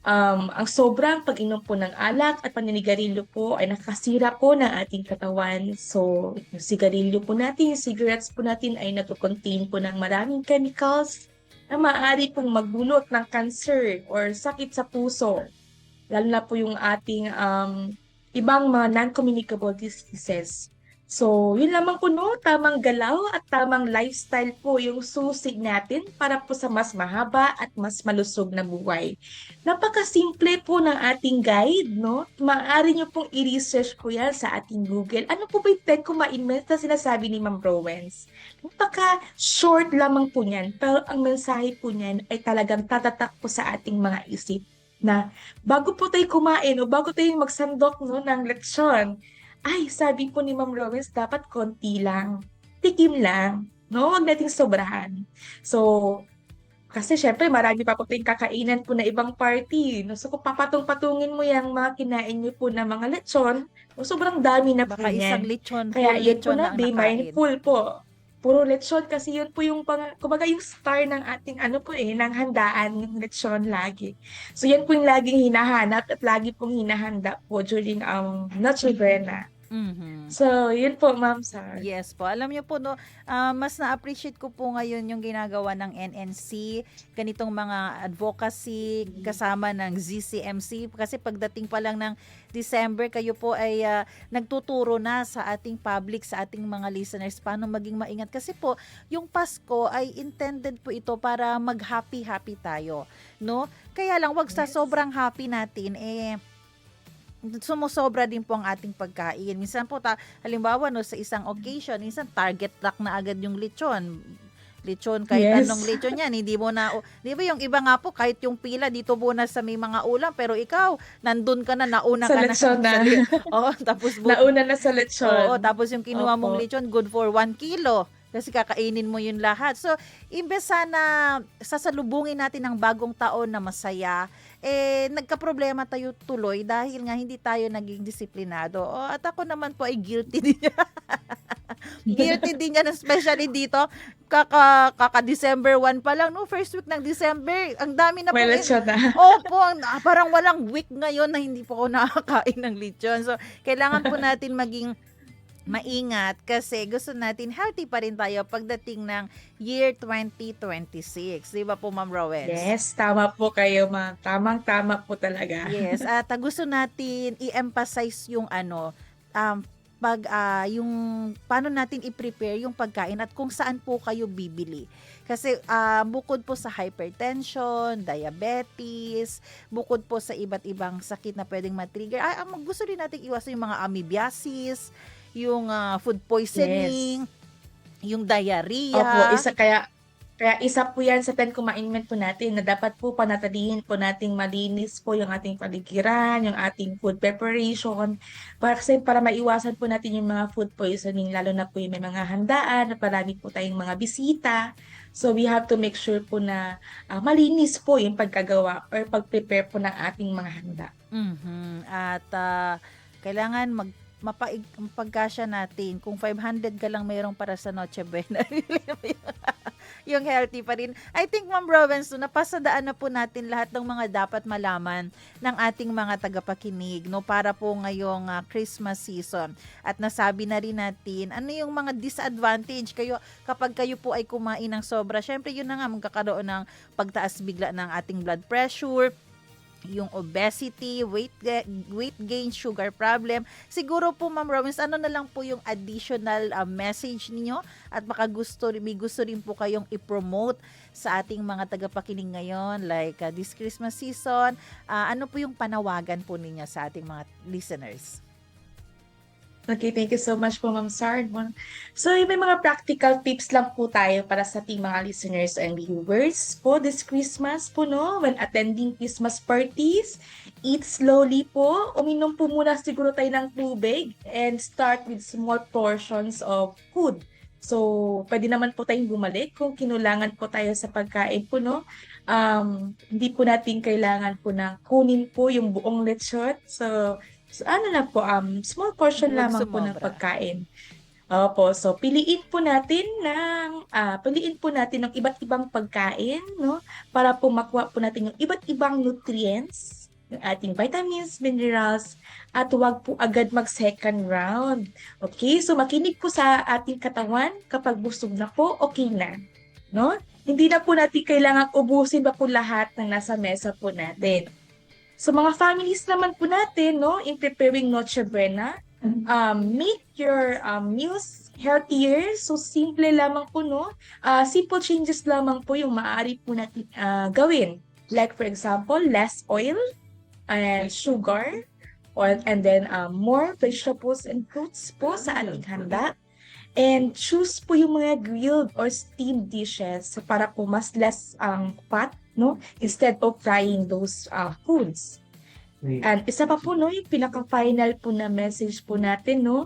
Ang sobrang pag-inom po ng alak at paninigarilyo po ay nakasira po ng ating katawan. So, yung sigarilyo po natin, yung cigarettes po natin ay nagko-contain po ng maraming chemicals na maaari pong magbunot ng cancer or sakit sa puso. Lalo na po yung ating ibang mga non-communicable diseases. So, yun lamang po no, tamang galaw at tamang lifestyle po yung susi natin para po sa mas mahaba at mas malusog na buhay. Napakasimple po ng ating guide, no? Maaari nyo pong i-research po yan sa ating Google. Ano po ba yung Ten Commandments na sinasabi ni Ma'am Rowens? Napaka-short lamang po niyan, pero ang mensahe po niyan ay talagang tatatak po sa ating mga isip na bago po tayo kumain o bago tayo magsandok no, ng leksyon, ay, sabi po ni Ma'am Rowens, dapat konti lang. Tikim lang. No? Huwag nating sobrahan. So, kasi syempre, marami pa po tayong kakainan po na ibang party. No? So, kung papatong-patungin mo yung mga kinain nyo po na mga lechon, sobrang dami na po Baka yan. isang lechon, Kaya full yun po lechon na, ang be nakain. mindful po. Puro lechon kasi yun po yung kumbaga yung star ng ating ng handaan, yung lechon lagi. So, yan po yung laging hinahanap at lagi pong hinahanda po during Noche Buena. Mhm. So, yun po, Ma'am Sar. Yes po. Alam niyo po, no, mas na-appreciate ko po ngayon yung ginagawa ng NNC, ganitong mga advocacy kasama ng ZCMC. Kasi pagdating pa lang ng December, kayo po ay nagtuturo na sa ating public, sa ating mga listeners, paano maging maingat. Kasi po, yung Pasko ay intended po ito para mag-happy-happy tayo. No? Kaya lang, wag sa sobrang happy natin, sumusobra din po ang ating pagkain. Minsan po, halimbawa no, sa isang occasion, minsan target lock na agad yung lechon. Lechon, kahit Yes. anong lechon yan, hindi mo na, di ba yung iba nga po, kahit yung pila, dito muna sa may mga ulam, pero ikaw, nandun ka na, nauna Sa ka lechon na. tapos Nauna na sa lechon. Oo, tapos yung kinuha mong Opo. lechon, good for 1 kilo. Kasi kakainin mo yun lahat. So, imbes sana sasalubungin natin ang bagong taon na masaya, nagka-problema tayo tuloy dahil nga hindi tayo naging disiplinado. At ako naman po ay guilty din niya. Guilty din yan, especially dito. Kaka-December 1 pa lang, no? First week ng December, ang dami na po. May lechon na. Opo, parang walang week ngayon na hindi po ako nakakain ng lechon. So, kailangan po natin maging maingat kasi gusto natin healthy pa rin tayo pagdating ng year 2026. Di ba po, Ma'am Rowens? Yes, tama po kayo, ma'am. Tamang-tama po talaga. Yes, at gusto natin i-emphasize yung yung paano natin i-prepare yung pagkain at kung saan po kayo bibili. Kasi bukod po sa hypertension, diabetes, bukod po sa iba't ibang sakit na pwedeng matrigger, gusto rin natin iwasan yung mga amoebiasis, yung food poisoning, yung diarrhea. Opo, kaya isa po yan sa 10 commandment po natin na dapat po panatilihin po nating malinis po yung ating paligiran, yung ating food preparation, para maiwasan po natin yung mga food poisoning, lalo na po yung may mga handaan, at marami po tayong mga bisita. So we have to make sure po na malinis po yung pagkagawa or pag-prepare po ng ating mga handa. At kailangan mapagkasya natin. Kung 500 ka lang mayroong para sa Noche Buena, yung healthy pa rin. I think, Ma'am Rowens, napasadaan na po natin lahat ng mga dapat malaman ng ating mga tagapakinig, no, para po ngayong Christmas season. At nasabi na rin natin, ano yung mga disadvantage kapag kayo po ay kumain ng sobra. Syempre, yun na nga, magkakaroon ng pagtaas bigla ng ating blood pressure, yung obesity, weight gain, sugar problem. Siguro po, Ma'am Rowens, ano na lang po yung additional message ninyo at baka may gusto rin po kayong i-promote sa ating mga tagapakinig ngayon, like this Christmas season, ano po yung panawagan po ninyo sa ating mga listeners? Okay, thank you so much po, Ma'am Sardmon. So, may mga practical tips lang po tayo para sa ating mga listeners and viewers po this Christmas po, no? When attending Christmas parties, eat slowly po. Uminom po muna siguro tayo ng tubig and start with small portions of food. So, pwede naman po tayong bumalik kung kinulangan po tayo sa pagkain po, no? Hindi po natin kailangan po na kunin po yung buong lechon. So ano na po, small portion lamang po ng pagkain. Opo, so piliin po natin ng iba't ibang pagkain, no? Para po makuha po natin yung iba't ibang nutrients, yung ating vitamins, minerals, at huwag po agad mag-second round. Okay, so makinig po sa ating katawan. Kapag busog na po, okay na, no? Hindi na po natin kailangan ubusin pa po lahat ng nasa mesa po natin. So mga families naman po natin, no, in preparing Noche Buena, make your meals healthier. So simple lamang po, no. Simple changes lamang po yung maaari po natin gawin. Like for example, less oil and sugar, and then more vegetables and fruits po sa ating handa. And choose po yung mga grilled or steamed dishes para po mas less fat, no? Instead of frying those foods. And isa pa po, no, yung pinaka-final po na message po natin, no?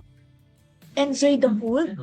Enjoy the food.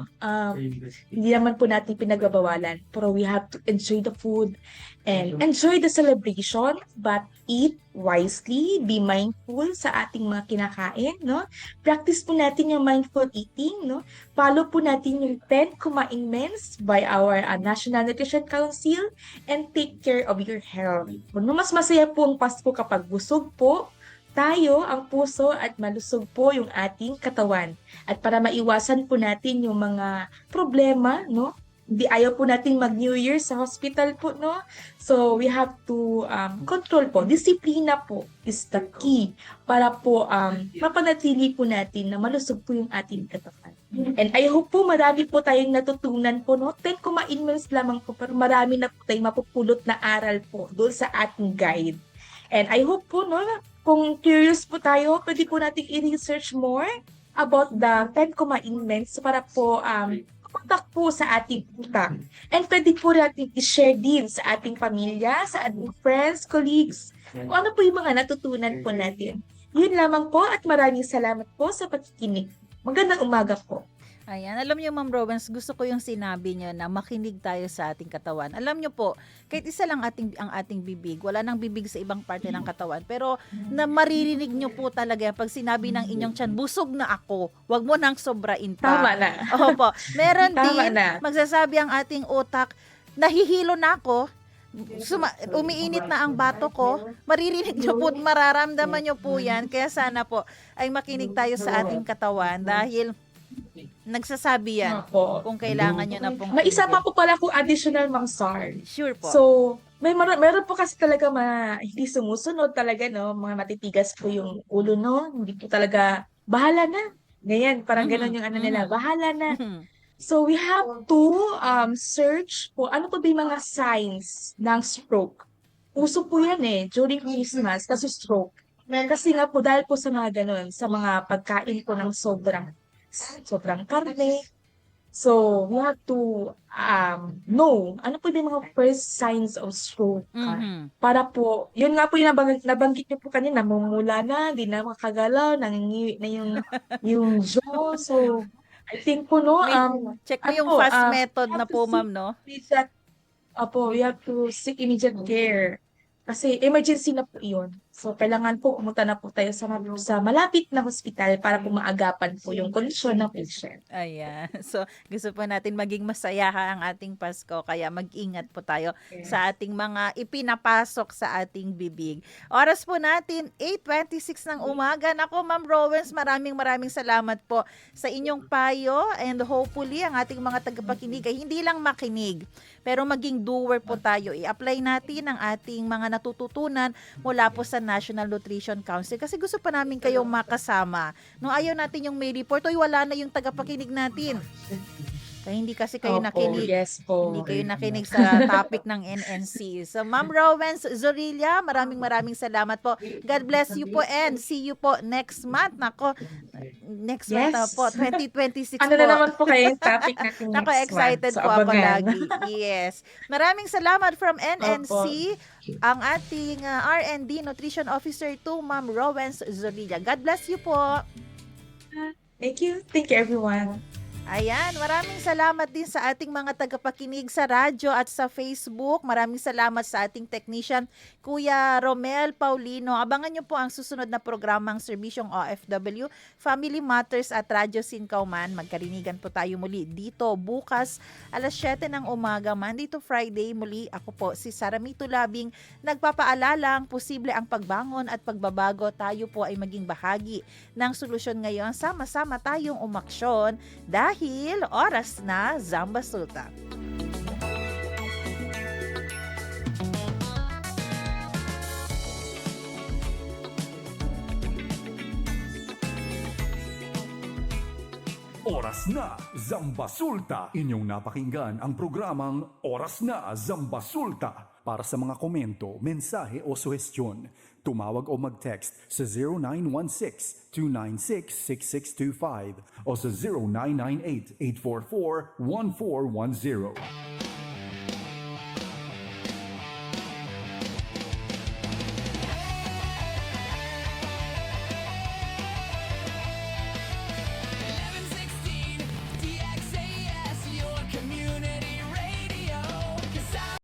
Hindi naman po natin pinagbabawalan, pero we have to enjoy the food and enjoy the celebration, but eat wisely, be mindful sa ating mga kinakain, no? Practice po natin yung mindful eating, no? Follow po natin yung 10 commandments by our National Nutrition Council and take care of your health. No, mas masaya po ang Pasko kapag busog po tayo ang puso at malusog po yung ating katawan. At para maiwasan po natin yung mga problema, no? Hindi ayaw po natin mag-New Year sa hospital po, no? So we have to control po. Disiplina po is the key para po mapanatili po natin na malusog po yung ating katawan. And I hope po marami po tayong natutunan po, no? 10 commandments lamang po, pero marami na po tayong mapupulot na aral po doon sa ating guide. And I hope po, no, kung curious po tayo, pwede po natin i-research more about the 10 commandments para po contact po sa ating utak. And pwede po natin i-share din sa ating pamilya, sa ating friends, colleagues, kung ano po yung mga natutunan po natin. Yun lamang po at maraming salamat po sa pakikinig. Magandang umaga po. Ayan, alam niyo, Ma'am Rowens, gusto ko yung sinabi niyo na makinig tayo sa ating katawan. Alam niyo po, kahit isa lang ang ating bibig, wala nang bibig sa ibang parte ng katawan, pero na maririnig niyo po talaga pag sinabi ng inyong tiyan, busog na ako, wag mo nang sobrain pa. Tama na. Opo. Meron Tama din, na. magsasabi ang ating utak, nahihilo na ako, umiinit na ang bato ko, maririnig nyo po, mararamdaman nyo po yan, kaya sana po ay makinig tayo sa ating katawan dahil nagsasabi yan kung kailangan nyo na pong... May isa pa po pala kung additional, Ma'am Sar. Sure po. So, meron po kasi talaga hindi sumusunod talaga, no? Mga matitigas po yung ulo, no? Hindi po talaga, bahala na. Ganyan, parang ganon yung ano nila, bahala na. So we have to search po ano po ba yung mga signs ng stroke. Uso po yan during Christmas kasi stroke. Kasi nga po dahil po sa mga ganon, sa mga pagkain po ng sobrang karne. So we have to know ano po ba yung mga first signs of stroke. Para po, yun nga po yung nabanggit niyo po kanina, namumula na, di na makagalaw, nangingiwi na yung jaw. So I think po, no, Check mo yung fast method na po, ma'am, no? We have to seek immediate care. Kasi emergency na po yun. So, kailangan po pumunta na po tayo sa malapit na hospital para po maagapan po yung kondisyon ng patient. Ayan. So, gusto po natin maging masaya ang ating Pasko. Kaya mag-ingat po tayo sa ating mga ipinapasok sa ating bibig. Oras po natin, 8:26 ng umaga. Nako, Ma'am Rowens, maraming salamat po sa inyong payo. And hopefully, ang ating mga tagapakinig ay hindi lang makinig, pero maging doer po tayo. I-apply natin ang ating mga natututunan mula po sa National Nutrition Council kasi gusto pa namin kayong makasama. No, ayaw natin yung may report, wala na yung tagapakinig natin. Kaya hindi kasi kayo nakinig. Yes po. Hindi kayo nakinig sa topic ng NNC. So, Ma'am Rowens Zorilla, maraming salamat po. God bless you po and see you po next month. Nako, next month na po, 2026 Ano po. na naman po kayo yung topic natin next Nako, excited month. So, po ako abangan. lagi. Yes. Maraming salamat from NNC, ang ating R&D Nutrition Officer to Ma'am Rowens Zorilla. God bless you po. Thank you. Thank you, everyone. Ayan, maraming salamat din sa ating mga tagapakinig sa radyo at sa Facebook. Maraming salamat sa ating technician, Kuya Romel Paulino. Abangan nyo po ang susunod na programang Serbisyong OFW, Family Matters at Radyo Sinkauman. Magkarinigan po tayo muli dito bukas alas 7 ng umaga, Monday to Friday. Muli ako po si Saramito Labing, nagpapaalala ang posible ang pagbangon at pagbabago. Tayo po ay maging bahagi ng solusyon ngayon. Sama-sama tayong umaksyon dahil oras na Zamba Sulta. Oras na Zambasulta. Inyong napakinggan ang programang Oras na Zambasulta. Para sa mga komento, mensahe o suhestyon, tumawag o mag-text sa 0916-296-6625 o sa 0998-844-1410.